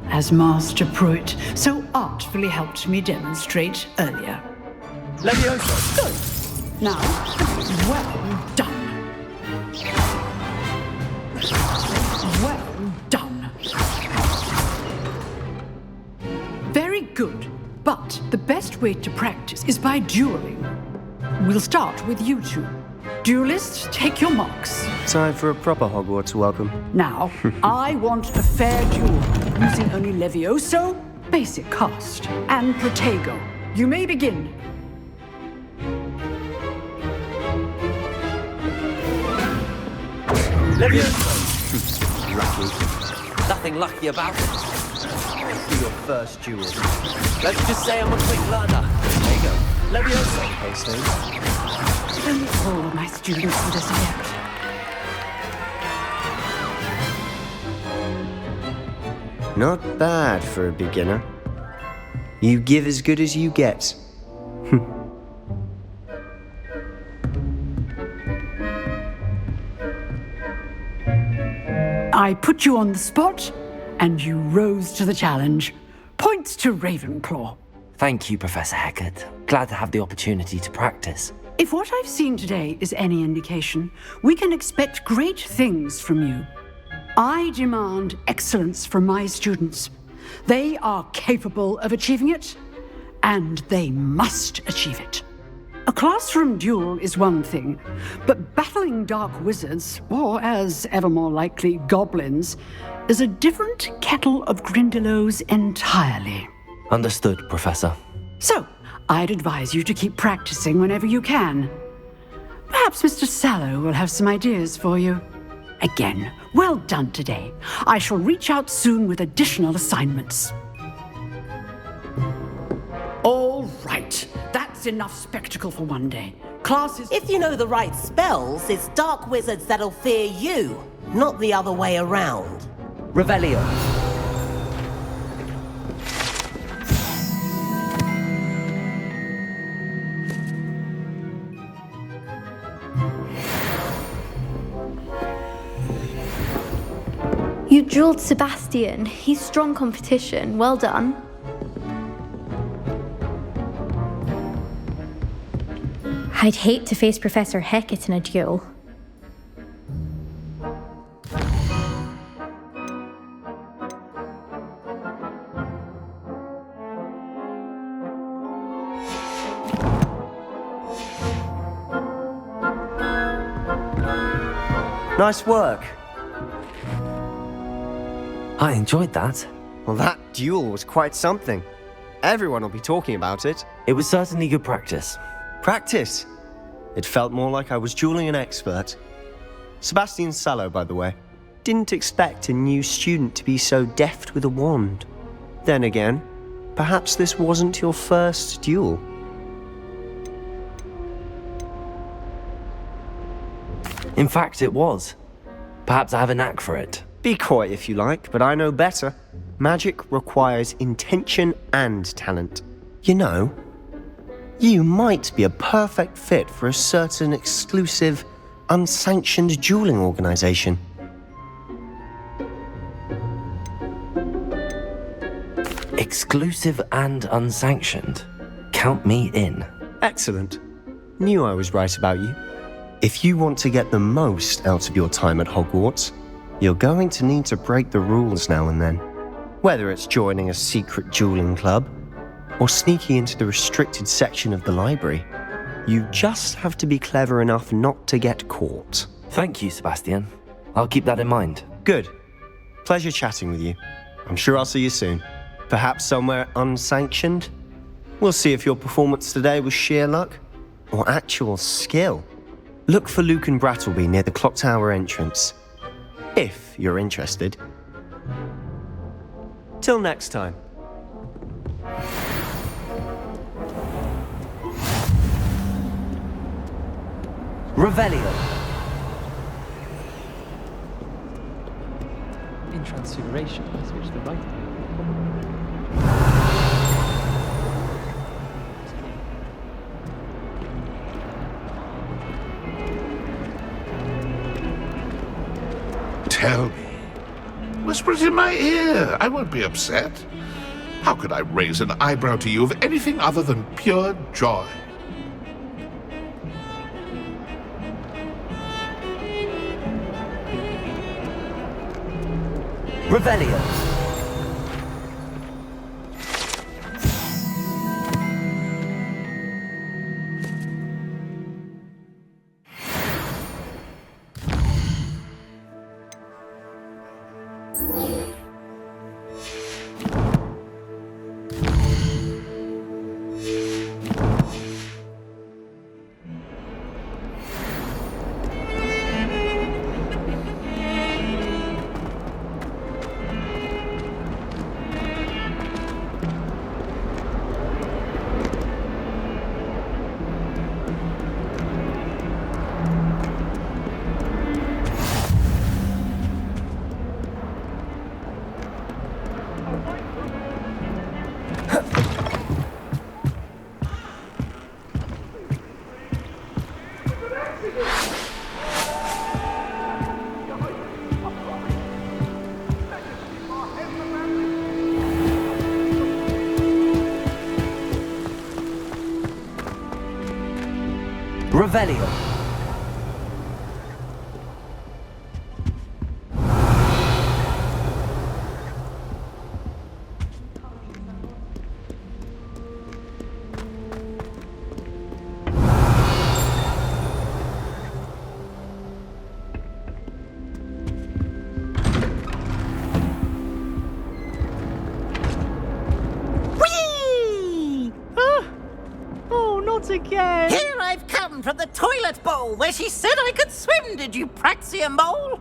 as Master Pruitt so artfully helped me demonstrate earlier. Levioso, go! Now, well done. Well done. Very good. But the best way to practice is by dueling. We'll start with you two. Duelists, take your marks. Time for a proper Hogwarts welcome. Now, I want a fair duel, using only Levioso, basic cast, and Protego. You may begin. Levioso! Lucky. Nothing lucky about it. For your first duel. Let's just say I'm a quick learner. There you go. Levioso. If only all of my students would as yet. Not bad for a beginner. You give as good as you get. I put you on the spot, and you rose to the challenge. Points to Ravenclaw. Thank you, Professor Hecat. Glad to have the opportunity to practice. If what I've seen today is any indication, we can expect great things from you. I demand excellence from my students. They are capable of achieving it, and they must achieve it. A classroom duel is one thing, but battling dark wizards, or as ever more likely, goblins, is a different kettle of Grindylows entirely. Understood, Professor. So, I'd advise you to keep practicing whenever you can. Perhaps Mr. Sallow will have some ideas for you. Again, well done today. I shall reach out soon with additional assignments. All right, that's enough spectacle for one day. Classes... If you know the right spells, it's dark wizards that'll fear you, not the other way around. Revelio. You drilled Sebastian. He's strong competition. Well done. I'd hate to face Professor Hecat in a duel. Nice work. I enjoyed that. Well, that duel was quite something. Everyone will be talking about it. It was certainly good practice. Practice? It felt more like I was dueling an expert. Sebastian Sallow, by the way. Didn't expect a new student to be so deft with a wand. Then again, perhaps this wasn't your first duel. In fact, it was. Perhaps I have a knack for it. Be coy if you like, but I know better. Magic requires intention and talent. You know, you might be a perfect fit for a certain exclusive, unsanctioned dueling organization. Exclusive and unsanctioned. Count me in. Excellent. Knew I was right about you. If you want to get the most out of your time at Hogwarts, you're going to need to break the rules now and then. Whether it's joining a secret dueling club, or sneaking into the restricted section of the library, you just have to be clever enough not to get caught. Thank you, Sebastian. I'll keep that in mind. Good. Pleasure chatting with you. I'm sure I'll see you soon. Perhaps somewhere unsanctioned? We'll see if your performance today was sheer luck, or actual skill. Look for Luke and Brattleby near the clock tower entrance. If you're interested. Till next time. Revelio. In Transfiguration, switch the right. Tell me. Whisper it in my ear. I won't be upset. How could I raise an eyebrow to you of anything other than pure joy? Revelio. Revelio. Whee! Oh, not again! Here I've come from the toilet bowl where she said I could swim, did you praxia mole?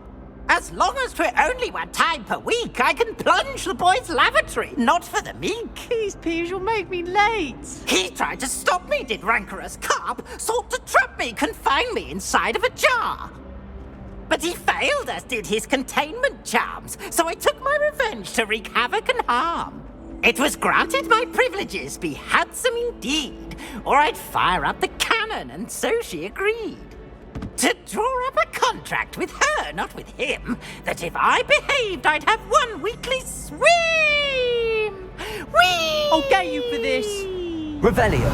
As long as we're only one time per week, I can plunge the boys' lavatory, not for the meek. These peeves will make me late. He tried to stop me, did rancorous carp, sought to trap me, confine me inside of a jar. But he failed, as did his containment charms, so I took my revenge to wreak havoc and harm. It was granted my privileges be handsome indeed, or I'd fire up the cannon, and so she agreed. To draw up a contract with her, not with him, that if I behaved, I'd have one weekly swim! Whee! I'll get you for this! Revelio.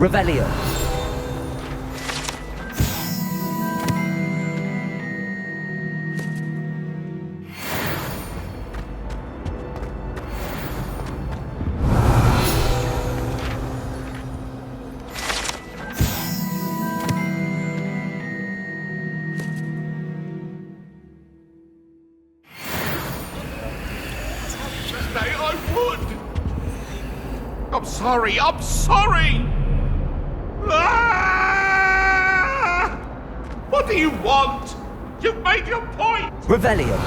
Revelio. I'm sorry! Ah! What do you want? You've made your point! Revelio.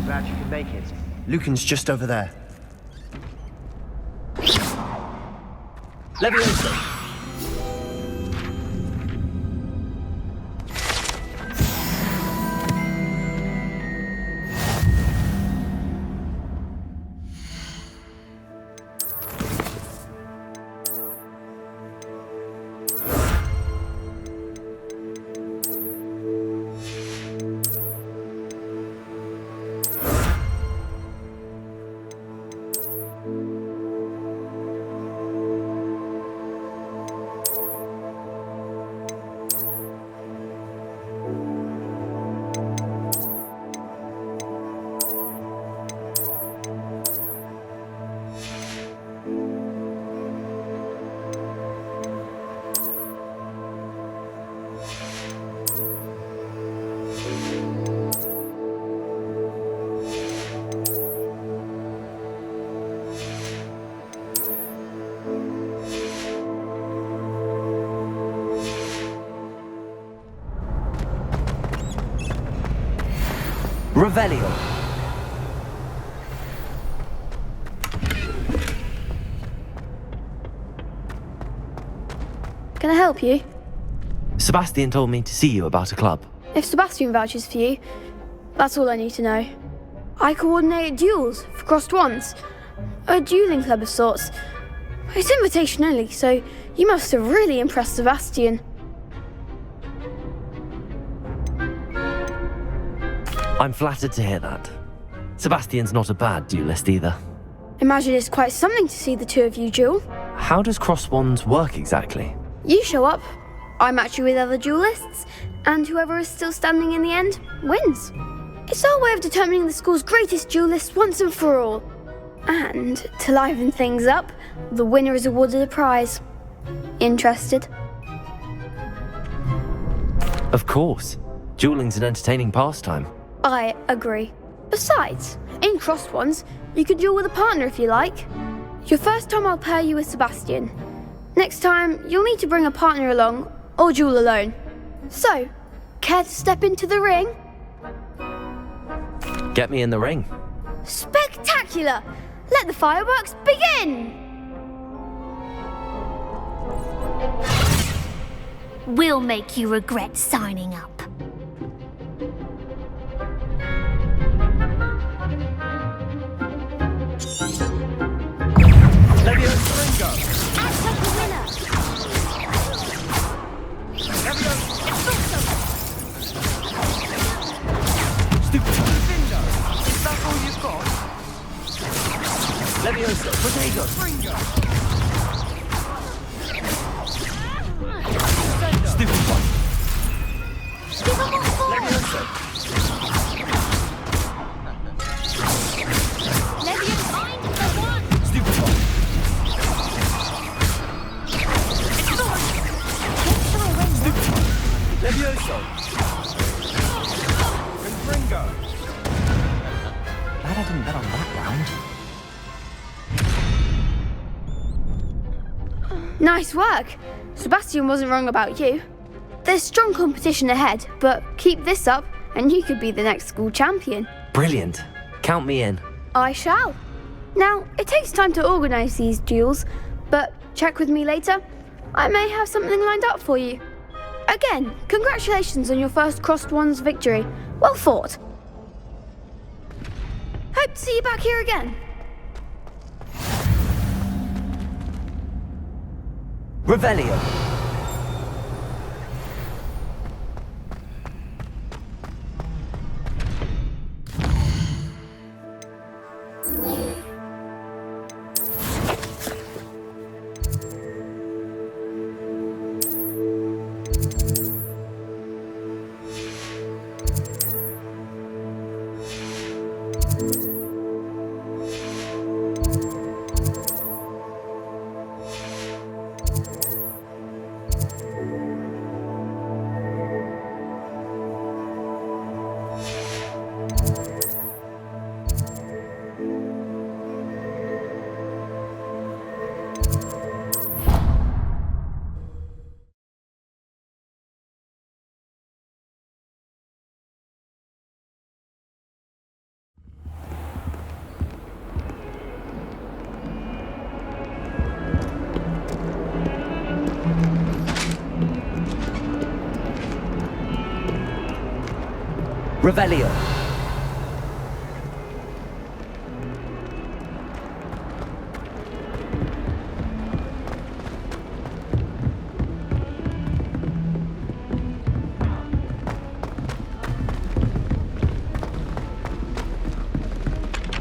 Glad you can make it. Lucan's just over there. Leviosa. Revelio. Can I help you? Sebastian told me to see you about a club. If Sebastian vouches for you, that's all I need to know. I coordinate duels for crossed wands. A dueling club of sorts. It's invitation only, so you must have really impressed Sebastian. I'm flattered to hear that. Sebastian's not a bad duelist either. Imagine it's quite something to see the two of you duel. How does cross wands work exactly? You show up, I match you with other duelists, and whoever is still standing in the end wins. It's our way of determining the school's greatest duelist once and for all. And to liven things up, the winner is awarded a prize. Interested? Of course. Dueling's an entertaining pastime. I agree. Besides, in crossed ones, you can duel with a partner if you like. Your first time I'll pair you with Sebastian. Next time, you'll need to bring a partner along, or duel alone. So, care to step into the ring? Get me in the ring. Spectacular! Let the fireworks begin! We'll make you regret signing up. Leviosa, Potato. Stupid one. Leviosa. Stupid one. Leviosa. Ringo. Glad I didn't bet on that round. Nice work. Sebastian wasn't wrong about you. There's strong competition ahead, but keep this up and you could be the next school champion. Brilliant. Count me in. I shall. Now, it takes time to organise these duels, but check with me later. I may have something lined up for you. Again, congratulations on your first Crossed Wands victory. Well fought. Hope to see you back here again. Revelio. Revelio.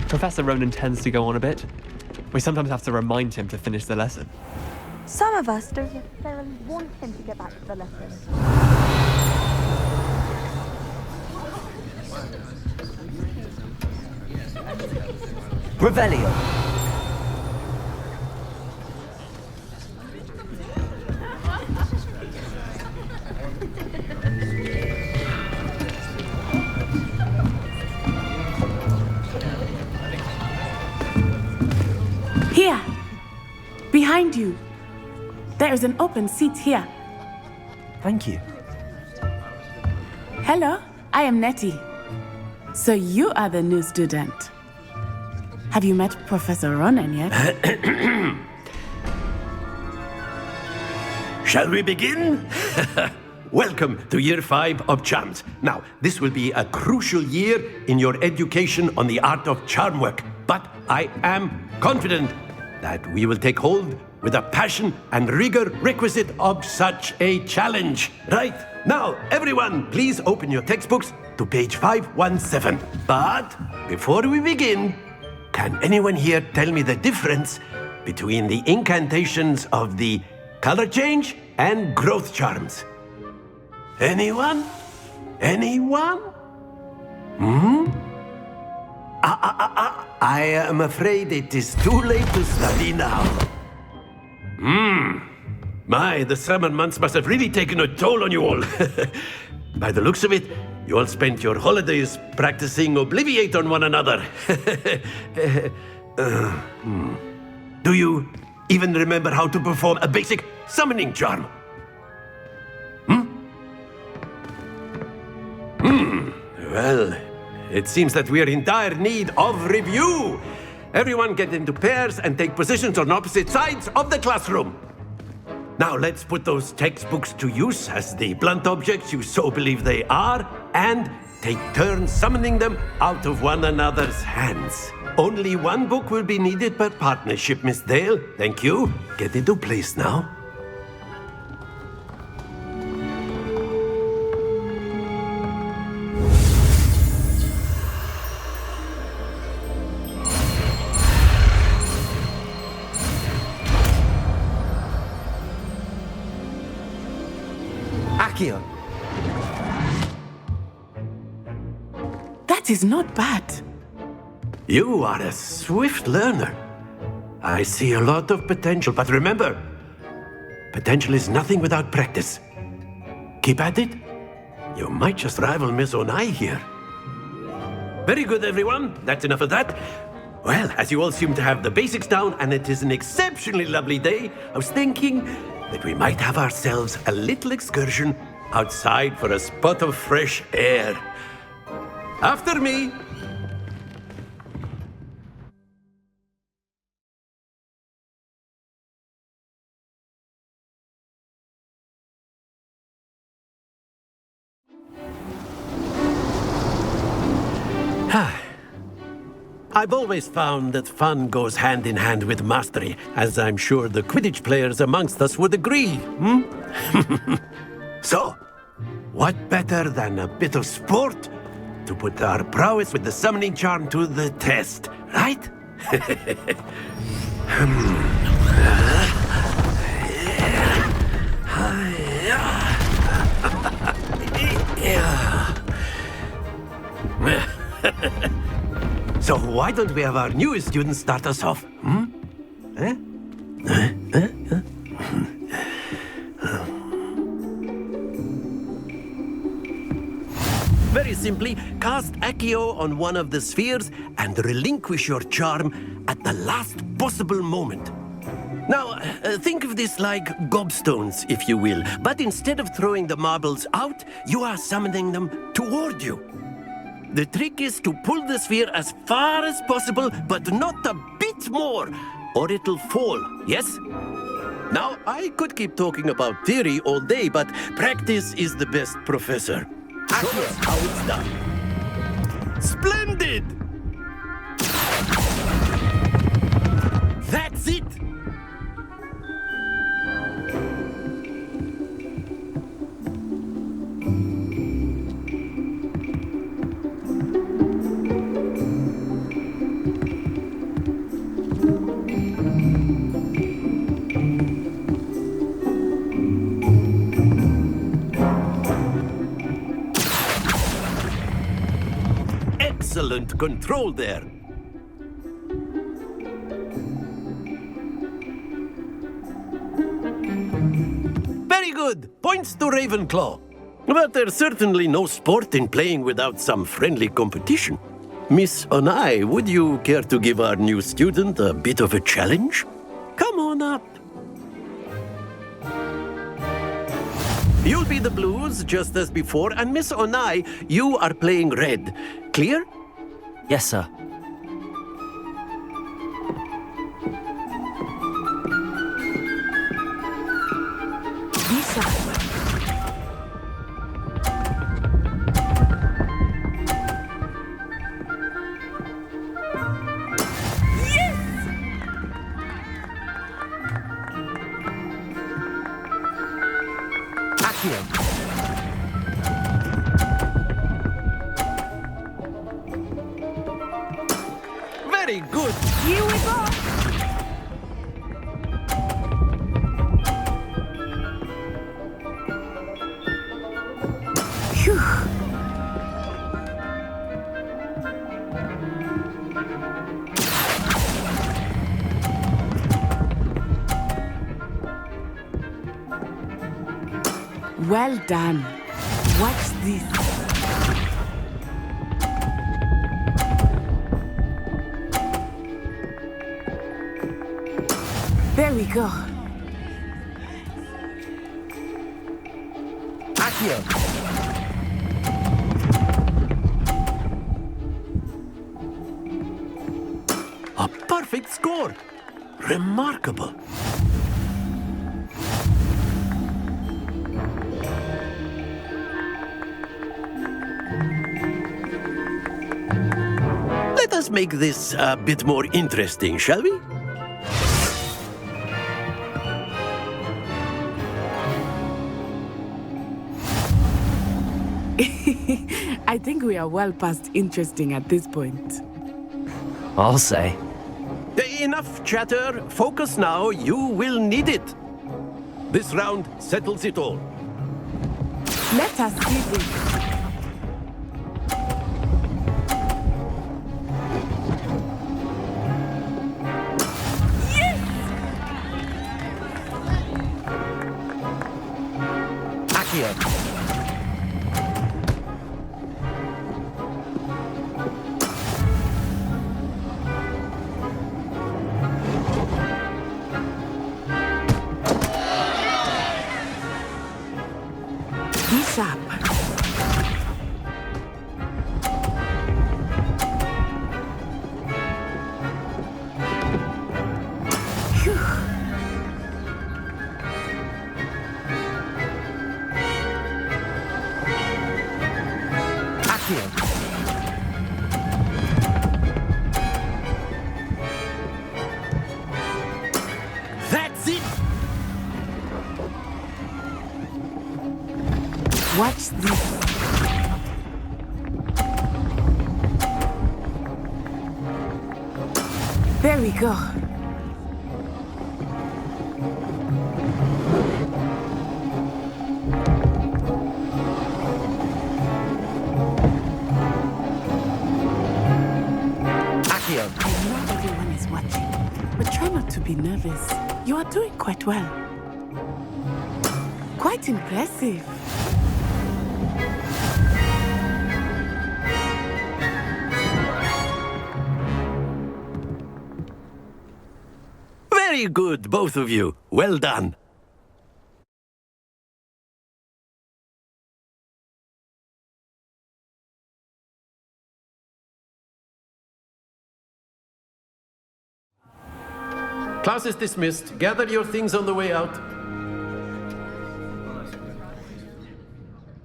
Professor Ronan tends to go on a bit. We sometimes have to remind him to finish the lesson. Some of us don't necessarily want him to get back to the lesson. Revelio. Here! Behind you! There is an open seat here. Thank you. Hello, I am Nettie. So you are the new student. Have you met Professor Ronan yet? Shall we begin? Welcome to Year 5 of Charms. Now, this will be a crucial year in your education on the art of charm work, but I am confident that we will take hold with the passion and rigor requisite of such a challenge. Right, now, everyone, please open your textbooks to page 517. But before we begin, can anyone here tell me the difference between the incantations of the color change and growth charms? Anyone? Anyone? I am afraid it is too late to study now. My, the summer months must have really taken a toll on you all. By the looks of it, you all spent your holidays practicing Obliviate on one another. Do you even remember how to perform a basic summoning charm? Well, it seems that we are in dire need of review. Everyone get into pairs and take positions on opposite sides of the classroom. Now let's put those textbooks to use as the blunt objects you so believe they are, and take turns summoning them out of one another's hands. Only one book will be needed per partnership, Miss Dale. Thank you. Get into place now. Accio. That is not bad. You are a swift learner. I see a lot of potential, but remember, potential is nothing without practice. Keep at it. You might just rival Miss Onai here. Very good, everyone. That's enough of that. Well, as you all seem to have the basics down and it is an exceptionally lovely day, I was thinking that we might have ourselves a little excursion outside for a spot of fresh air. After me. I've always found that fun goes hand in hand with mastery, as I'm sure the Quidditch players amongst us would agree, So, what better than a bit of sport to put our prowess with the summoning charm to the test, right? So why don't we have our newest student start us off? Very simply, cast Accio on one of the spheres and relinquish your charm at the last possible moment. Now, think of this like gobstones, if you will, but instead of throwing the marbles out, you are summoning them toward you. The trick is to pull the sphere as far as possible, but not a bit more, or it'll fall, yes? Now, I could keep talking about theory all day, but practice is the best professor. Show us how it's done. Splendid! That's it! Excellent control there. Very good. Points to Ravenclaw. But there's certainly no sport in playing without some friendly competition. Miss Onai, would you care to give our new student a bit of a challenge? Come on up. You'll be the blues, just as before, and Miss Onai, you are playing red. Clear? Yes, sir. Lisa. Very good. Here we go. Phew. Well done. Watch this. There we go. Accio. A perfect score. Remarkable. Let us make this a bit more interesting, shall we? I think we are well past interesting at this point. I'll say. Enough chatter. Focus now. You will need it. This round settles it all. Let us see this. Accio. Accio! That's it! Watch this. There we go. Accio! I know everyone is watching, but try not to be nervous. You are doing quite well. Quite impressive. Very good, both of you. Well done. Class is dismissed. Gather your things on the way out.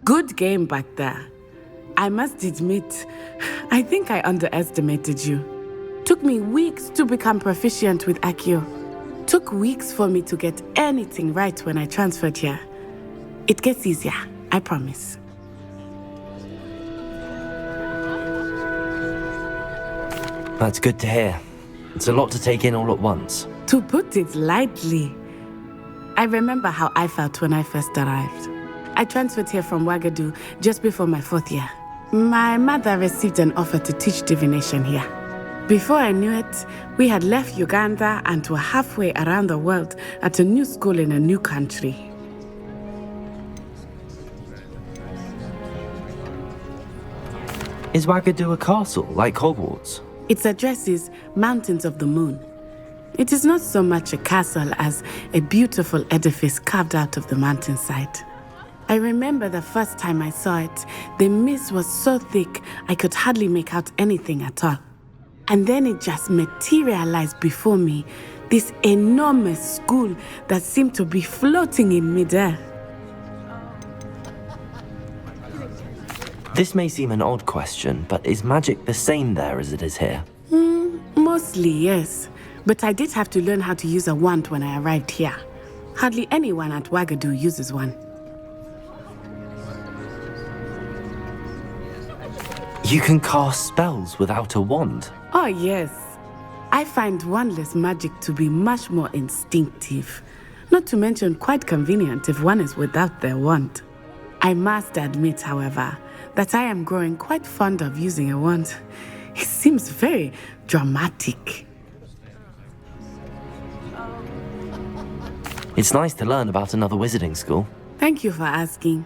Good game back there. I must admit, I think I underestimated you. Took me weeks to become proficient with Accio. Took weeks for me to get anything right when I transferred here. It gets easier, I promise. That's good to hear. It's a lot to take in all at once. To put it lightly, I remember how I felt when I first arrived. I transferred here from Ouagadougou just before my 4th year. My mother received an offer to teach divination here. Before I knew it, we had left Uganda and were halfway around the world at a new school in a new country. Is Ouagadougou a castle, like Hogwarts? Its address is Mountains of the Moon. It is not so much a castle as a beautiful edifice carved out of the mountainside. I remember the first time I saw it, the mist was so thick I could hardly make out anything at all. And then it just materialized before me, this enormous school that seemed to be floating in midair. This may seem an odd question, but is magic the same there as it is here? Mostly, yes. But I did have to learn how to use a wand when I arrived here. Hardly anyone at Ouagadougou uses one. You can cast spells without a wand? Oh, yes. I find wandless magic to be much more instinctive. Not to mention quite convenient if one is without their wand. I must admit, however, that I am growing quite fond of using a wand. It seems very dramatic. It's nice to learn about another wizarding school. Thank you for asking.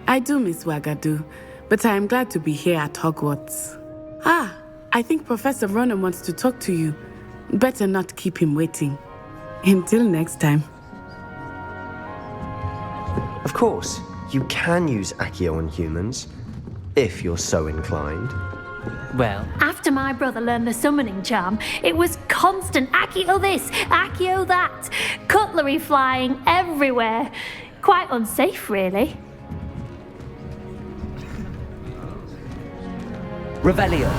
I do miss Ouagadougou, but I am glad to be here at Hogwarts. I think Professor Ronan wants to talk to you. Better not keep him waiting. Until next time. Of course, you can use Accio on humans, if you're so inclined. Well, after my brother learned the summoning charm, it was constant Accio this, Accio that, cutlery flying everywhere. Quite unsafe, really. Revelio.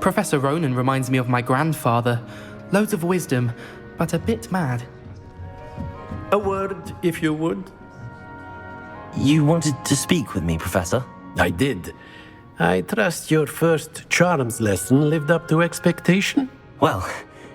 Professor Ronan reminds me of my grandfather. Loads of wisdom, but a bit mad. A word, if you would. You wanted to speak with me, Professor? I did. I trust your first charms lesson lived up to expectation? Well,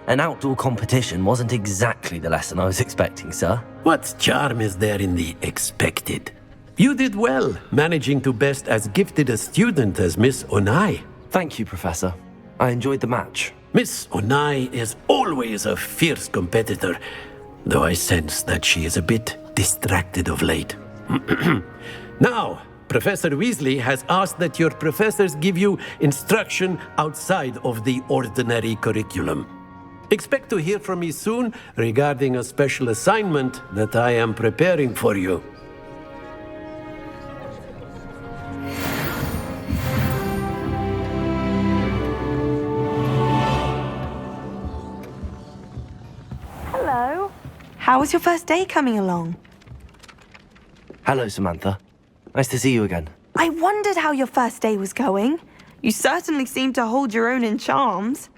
an outdoor competition wasn't exactly the lesson I was expecting, sir. What charm is there in the expected? You did well, managing to best as gifted a student as Miss Onai. Thank you, Professor. I enjoyed the match. Miss Onai is always a fierce competitor, though I sense that she is a bit distracted of late. Now, Professor Weasley has asked that your professors give you instruction outside of the ordinary curriculum. Expect to hear from me soon regarding a special assignment that I am preparing for you. Hello. How was your first day coming along? Hello, Samantha. Nice to see you again. I wondered how your first day was going. You certainly seem to hold your own in charms.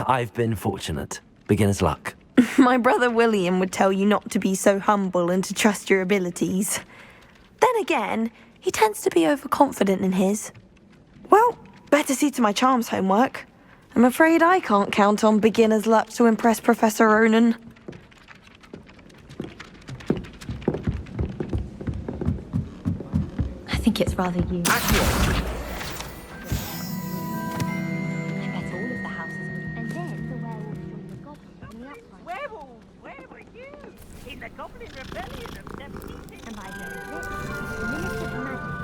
I've been fortunate. Beginner's luck. My brother William would tell you not to be so humble and to trust your abilities. Then again, he tends to be overconfident in his. Well, better see to my charms homework. I'm afraid I can't count on beginner's luck to impress Professor Ronan. I think it's rather you. Werewolves, where were you? In the Goblin Rebellion of 17... And by the end of it, the Minister of Magic,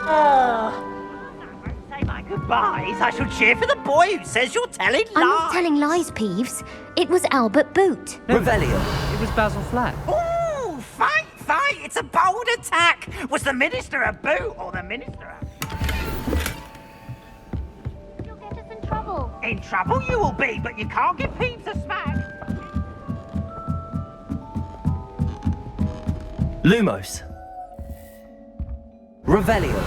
Albert... Say my goodbyes. I shall cheer for the boy who says you're telling lies. I'm not telling lies, Peeves. It was Albert Boot. No, Revelio. It was Basil Flack. Ooh, fight! It's a bold attack. Was the Minister a boot or the Minister a... You'll get us in trouble. In trouble you will be, but you can't give Peeves a smack. Lumos. Revelio.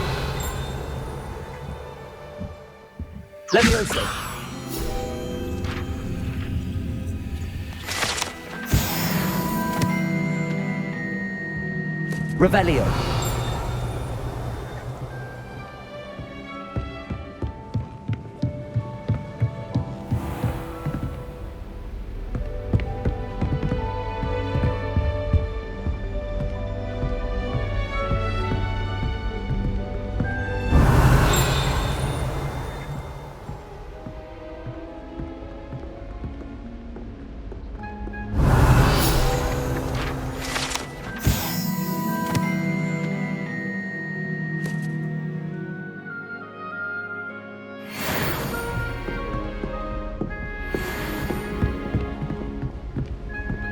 Levioso. Revelio.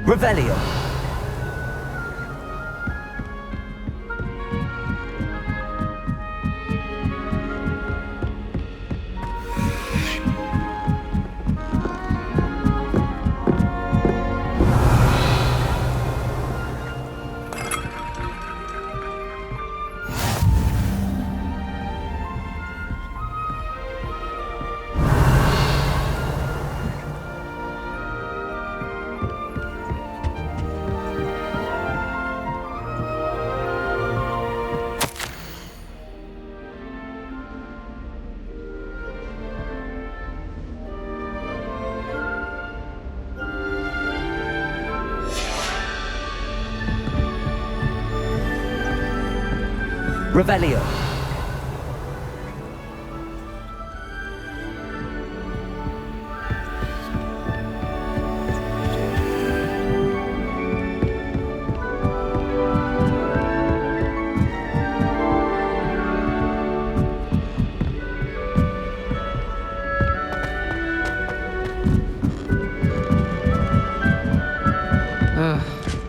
Revelio. Revelio.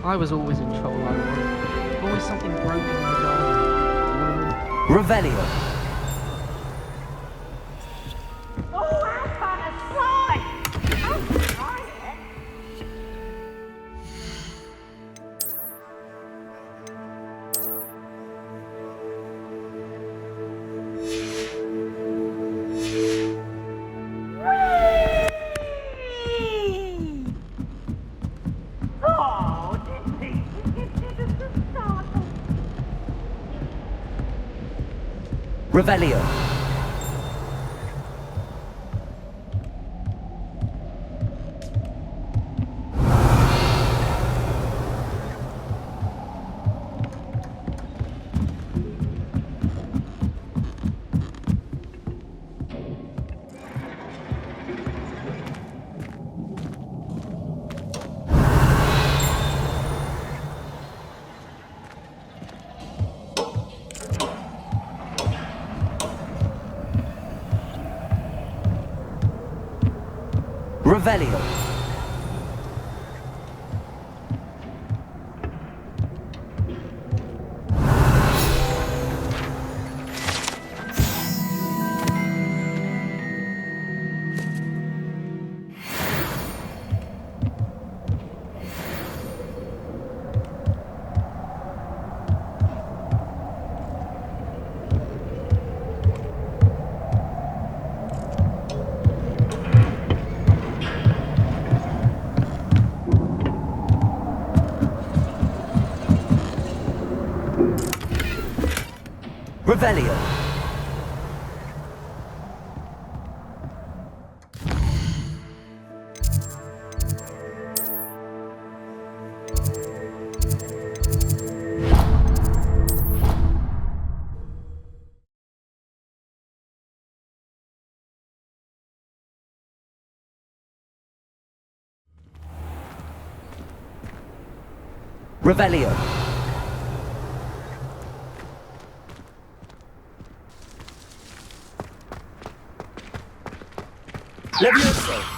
I was always in trouble, I was. Always something broken in the garden. Revelio. Oh, how fun a slide! I'll try it. Oh, didn't he? It is the start. Revelio. Revelio. Revelio. Revelio. Levioso.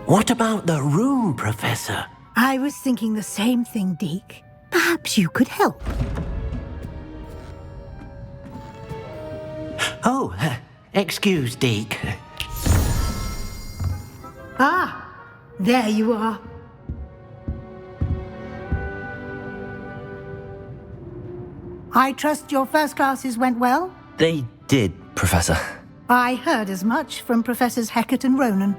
What about the room, Professor? I was thinking the same thing, Deke. Perhaps you could help. Oh, excuse, Deke. Ah, there you are. I trust your first classes went well? They did, Professor. I heard as much from Professors Hecat and Ronan.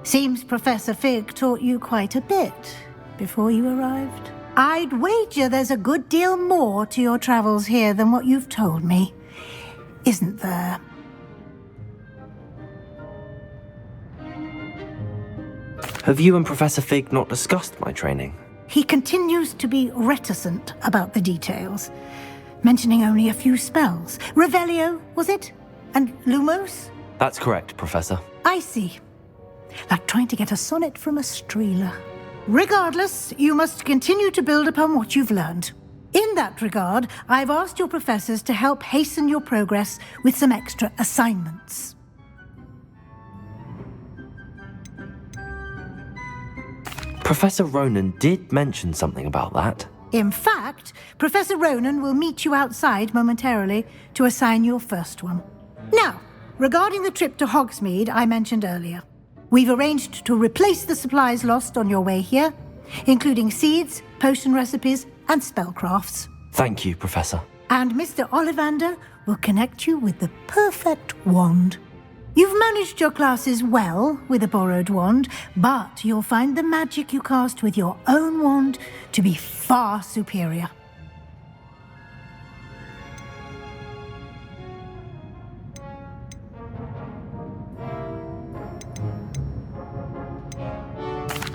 Seems Professor Fig taught you quite a bit before you arrived. I'd wager there's a good deal more to your travels here than what you've told me, isn't there? Have you and Professor Fig not discussed my training? He continues to be reticent about the details, mentioning only a few spells. Revelio, was it? And Lumos? That's correct, Professor. I see. Like trying to get a sonnet from a streeler. Regardless, you must continue to build upon what you've learned. In that regard, I've asked your professors to help hasten your progress with some extra assignments. Professor Ronan did mention something about that. In fact, Professor Ronan will meet you outside momentarily to assign your first one. Now, regarding the trip to Hogsmeade I mentioned earlier, we've arranged to replace the supplies lost on your way here, including seeds, potion recipes, and spellcrafts. Thank you, Professor. And Mr. Ollivander will connect you with the perfect wand. You've managed your classes well with a borrowed wand, but you'll find the magic you cast with your own wand to be far superior.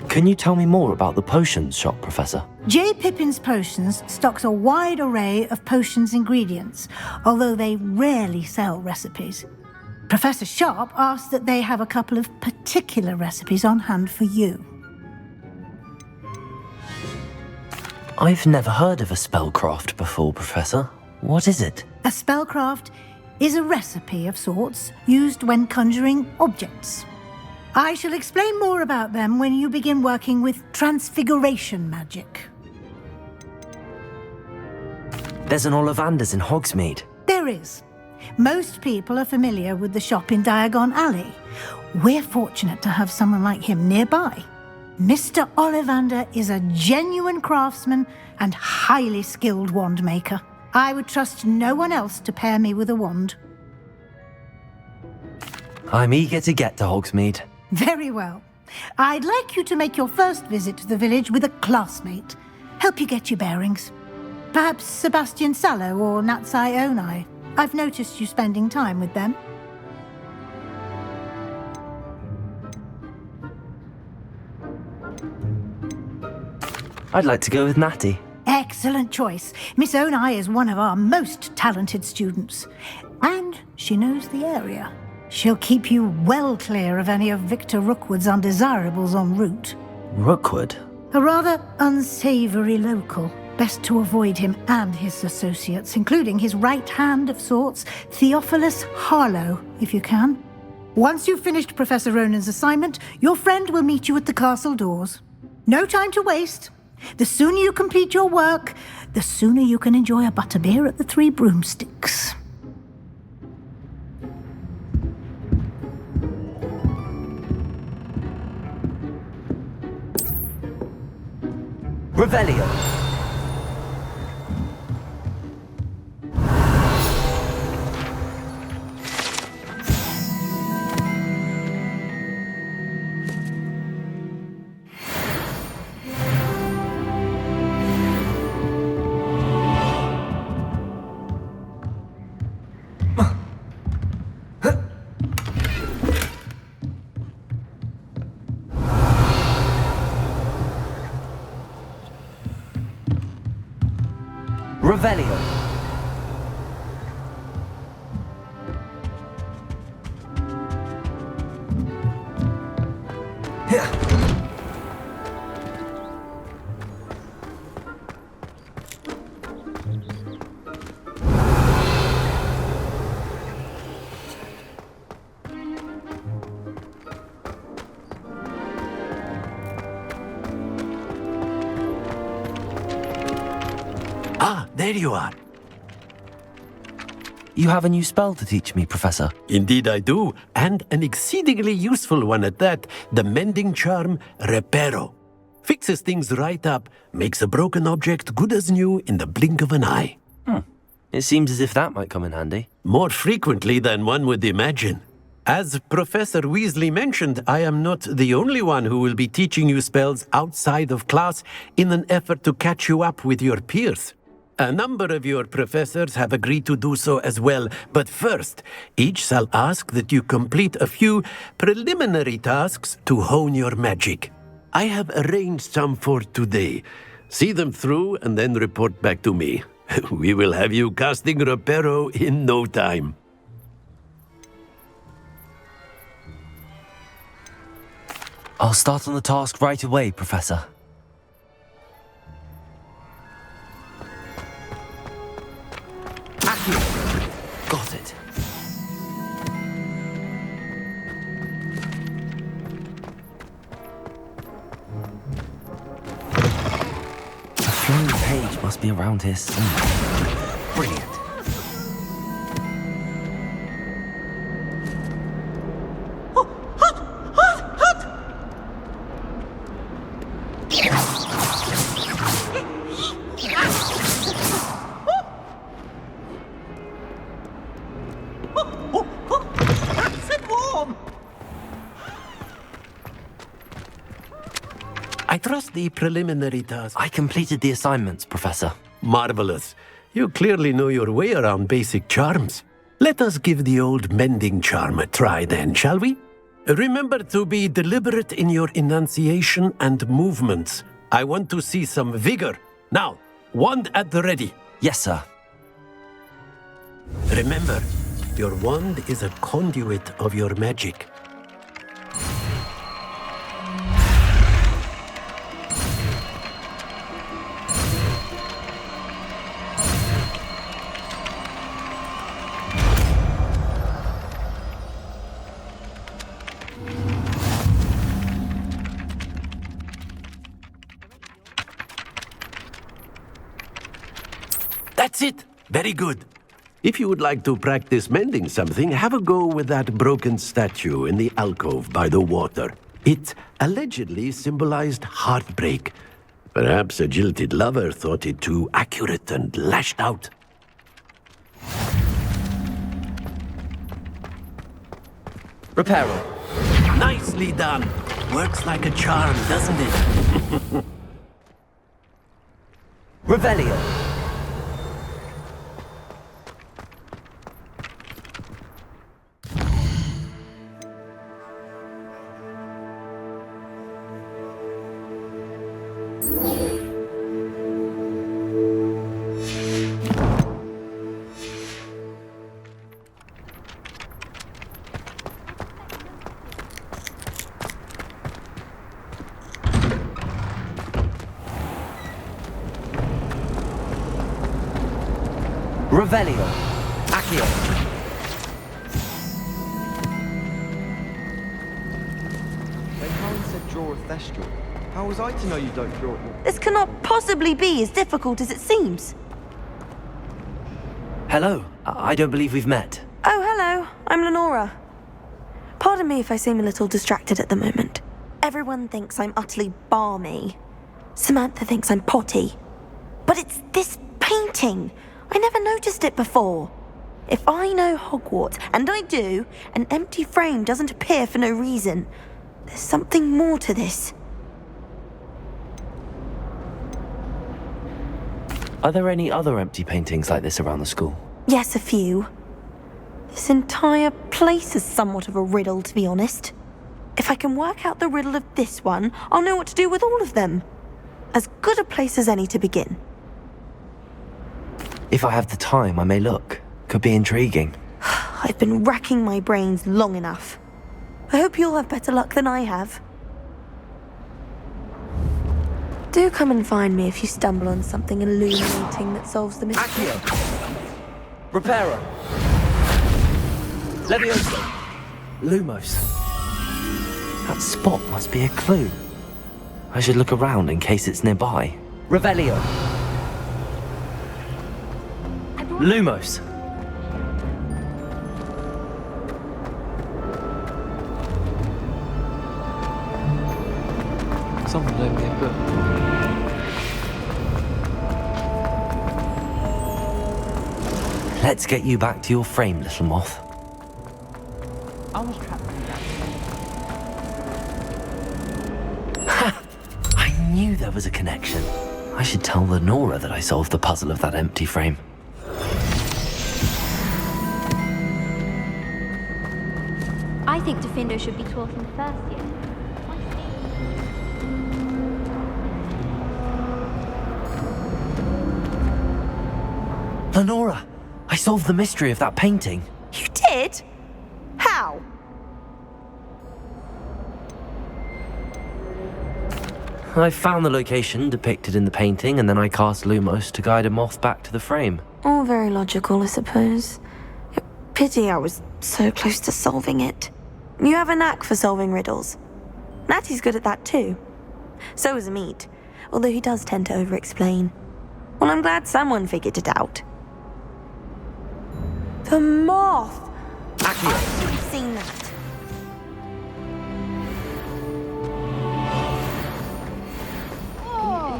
Can you tell me more about the potions shop, Professor? J. Pippin's Potions stocks a wide array of potions ingredients, although they rarely sell recipes. Professor Sharp asked that they have a couple of particular recipes on hand for you. I've never heard of a spellcraft before, Professor. What is it? A spellcraft is a recipe of sorts used when conjuring objects. I shall explain more about them when you begin working with transfiguration magic. There's an Ollivander's in Hogsmeade. There is. Most people are familiar with the shop in Diagon Alley. We're fortunate to have someone like him nearby. Mr. Ollivander is a genuine craftsman and highly skilled wand maker. I would trust no one else to pair me with a wand. I'm eager to get to Hogsmeade. Very well. I'd like you to make your first visit to the village with a classmate. Help you get your bearings. Perhaps Sebastian Sallow or Natsai Onai. I've noticed you spending time with them. I'd like to go with Natty. Excellent choice. Miss Onai is one of our most talented students. And she knows the area. She'll keep you well clear of any of Victor Rookwood's undesirables en route. Rookwood? A rather unsavory local. Best to avoid him and his associates, including his right hand of sorts, Theophilus Harlow, if you can. Once you've finished Professor Ronan's assignment, your friend will meet you at the castle doors. No time to waste. The sooner you complete your work, the sooner you can enjoy a butterbeer at the Three Broomsticks. Revelio. Revelio. Ah, there you are. You have a new spell to teach me, Professor. Indeed I do, and an exceedingly useful one at that, the mending charm Reparo. Fixes things right up, makes a broken object good as new in the blink of an eye. It seems as if that might come in handy. More frequently than one would imagine. As Professor Weasley mentioned, I am not the only one who will be teaching you spells outside of class in an effort to catch you up with your peers. A number of your professors have agreed to do so as well, but first, each shall ask that you complete a few preliminary tasks to hone your magic. I have arranged some for today. See them through and then report back to me. We will have you casting Reparo in no time. I'll start on the task right away, Professor. Got it. A flowing page must be around here somewhere. Brilliant. I trust the preliminary task. I completed the assignments, Professor. Marvelous. You clearly know your way around basic charms. Let us give the old mending charm a try then, shall we? Remember to be deliberate in your enunciation and movements. I want to see some vigor. Now, wand at the ready. Yes, sir. Remember, your wand is a conduit of your magic. That's it. Very good. If you would like to practice mending something, have a go with that broken statue in the alcove by the water. It allegedly symbolized heartbreak. Perhaps a jilted lover thought it too accurate and lashed out. Reparo. Nicely done. Works like a charm, doesn't it? Revelio. Revelio. Accio. When Karen said draw a Thestral, how was I to know you don't draw it? This cannot possibly be as difficult as it seems. Hello. I don't believe we've met. Oh, hello. I'm Lenora. Pardon me if I seem a little distracted at the moment. Everyone thinks I'm utterly balmy. Samantha thinks I'm potty. But it's this painting. I never noticed it before. If I know Hogwarts, and I do, an empty frame doesn't appear for no reason. There's something more to this. Are there any other empty paintings like this around the school? Yes, a few. This entire place is somewhat of a riddle, to be honest. If I can work out the riddle of this one, I'll know what to do with all of them. As good a place as any to begin. If I have the time, I may look. Could be intriguing. I've been racking my brains long enough. I hope you'll have better luck than I have. Do come and find me if you stumble on something illuminating that solves the mystery. Accio! Reparo! Levioso! Lumos. That spot must be a clue. I should look around in case it's nearby. Revelio! Lumos! Someone loaned me a book. Let's get you back to your frame, little moth. I was trapped in that. Ha! I knew there was a connection. I should tell Lenora that I solved the puzzle of that empty frame. I think Defendo should be taught in the first year. Lenora! I solved the mystery of that painting. You did? How? I found the location depicted in the painting, and then I cast Lumos to guide a moth back to the frame. All very logical, I suppose. Pity I was so close to solving it. You have a knack for solving riddles. Natty's good at that too. So is Amit, although he does tend to over-explain. Well, I'm glad someone figured it out. The moth! I've seen that.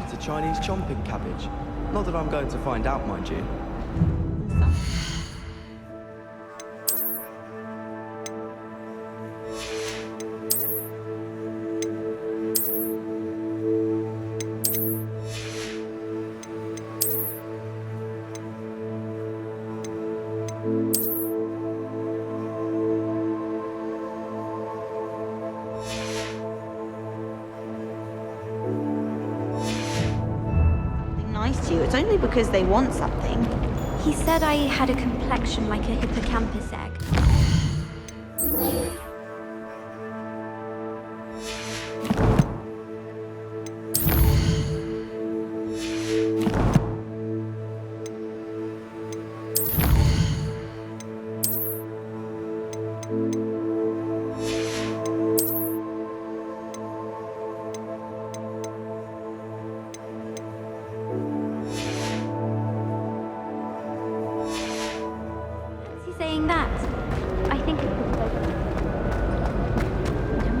It's a Chinese chomping cabbage. Not that I'm going to find out, mind you. Nice to you. It's only because they want something. He said I had a complexion like a hippocampus egg. Saying that, I think it could go.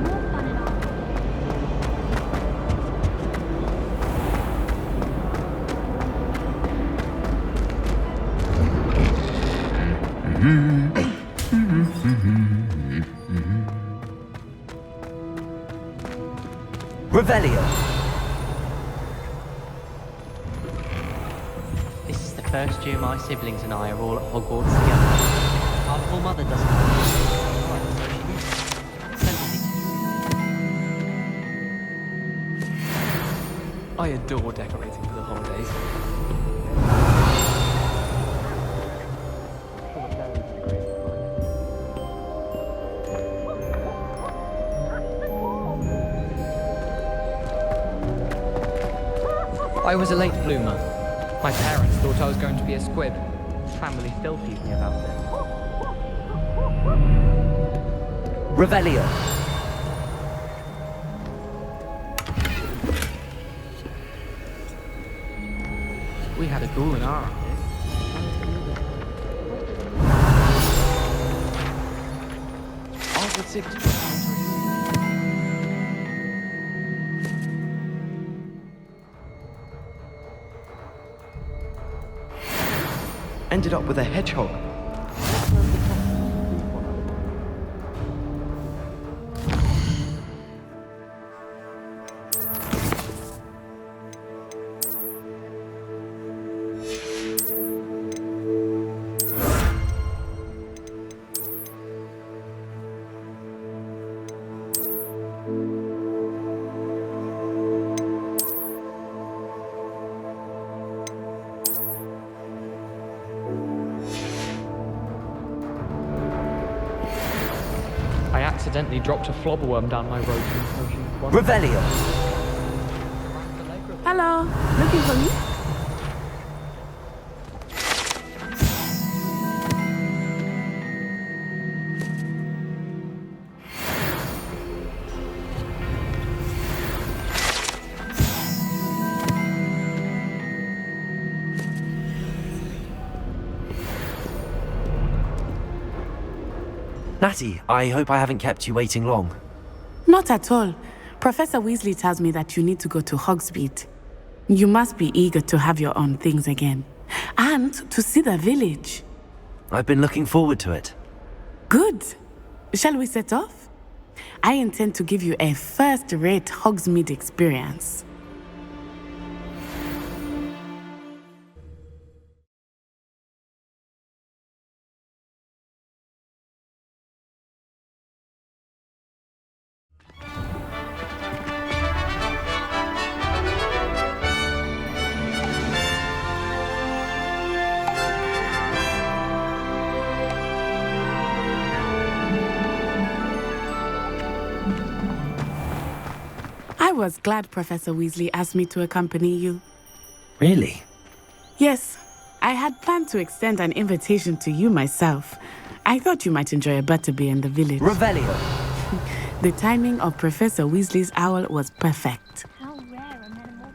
More fun and all. Revelio! This is the first year my siblings and I are all at Hogwarts together. Our poor mother doesn't I adore decorating for the holidays. I was a late bloomer. My parents thought I was going to be a squib. Family still tease me about it. Revelio! We had a ghoul in our office. Arthur 6. 6 ended up with a hedgehog. I accidentally dropped a flobberworm down my road. Revelio! Hello, looking for me? Natty, I hope I haven't kept you waiting long. Not at all. Professor Weasley tells me that you need to go to Hogsmeade. You must be eager to have your own things again. And to see the village. I've been looking forward to it. Good. Shall we set off? I intend to give you a first-rate Hogsmeade experience. I was glad Professor Weasley asked me to accompany you. Really? Yes, I had planned to extend an invitation to you myself. I thought you might enjoy a butterbeer in the village. Revelio! The timing of Professor Weasley's owl was perfect. How rare are metamorphs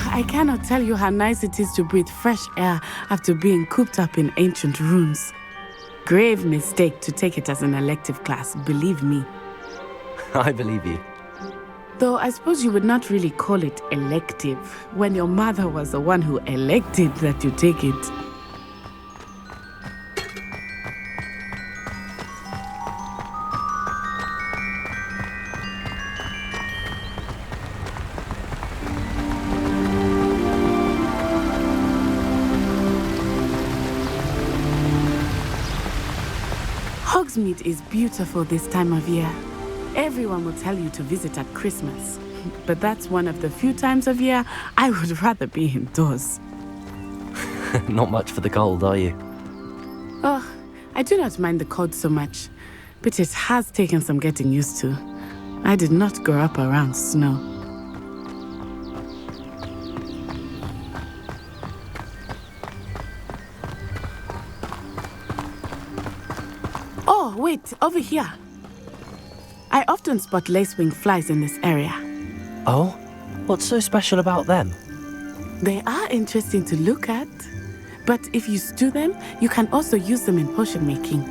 I cannot tell you how nice it is to breathe fresh air after being cooped up in ancient rooms. Grave mistake to take it as an elective class, believe me. I believe you. Though I suppose you would not really call it elective when your mother was the one who elected that you take it. Hogsmeade is beautiful this time of year. Everyone will tell you to visit at Christmas. But that's one of the few times of year I would rather be indoors. Not much for the cold, are you? Oh, I do not mind the cold so much, but it has taken some getting used to. I did not grow up around snow. Oh, wait, over here. I often spot lacewing flies in this area. Oh? What's so special about them? They are interesting to look at, but if you stew them, you can also use them in potion making.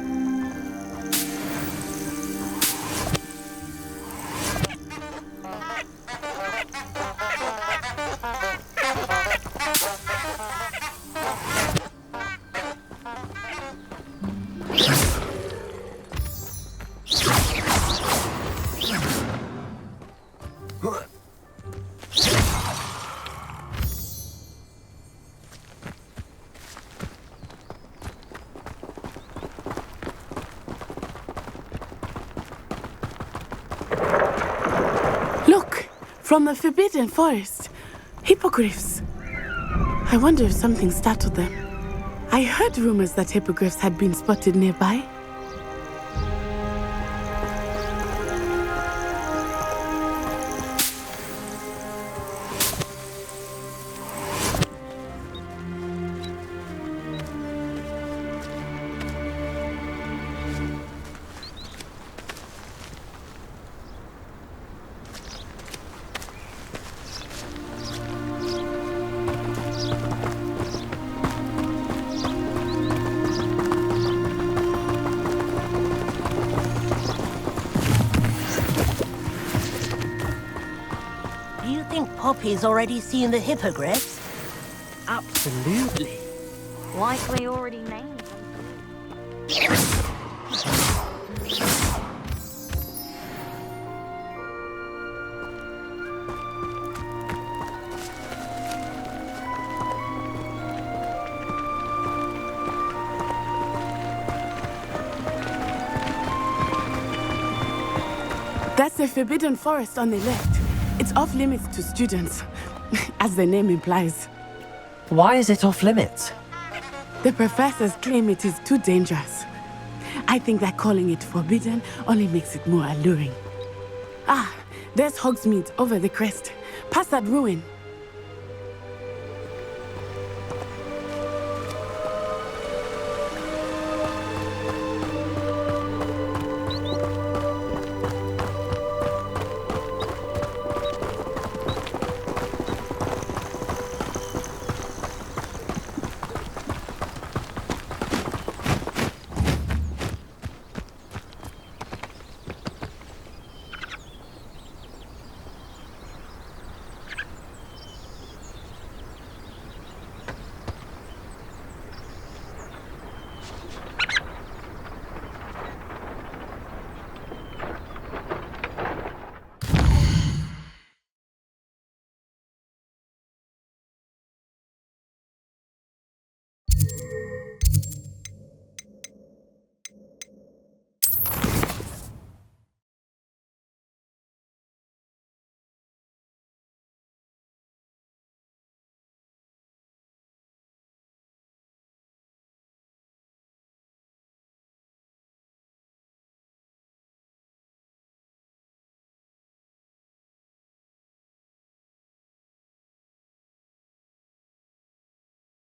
From the Forbidden Forest. Hippogriffs. I wonder if something startled them. I heard rumors that hippogriffs had been spotted nearby. Poppy's already seen the hippogriffs? Absolutely. Likely already named. That's the Forbidden Forest on the left. It's off limits to students, as the name implies. Why is it off limits? The professors claim it is too dangerous. I think that calling it forbidden only makes it more alluring. Ah, there's Hogsmeade over the crest, past that ruin.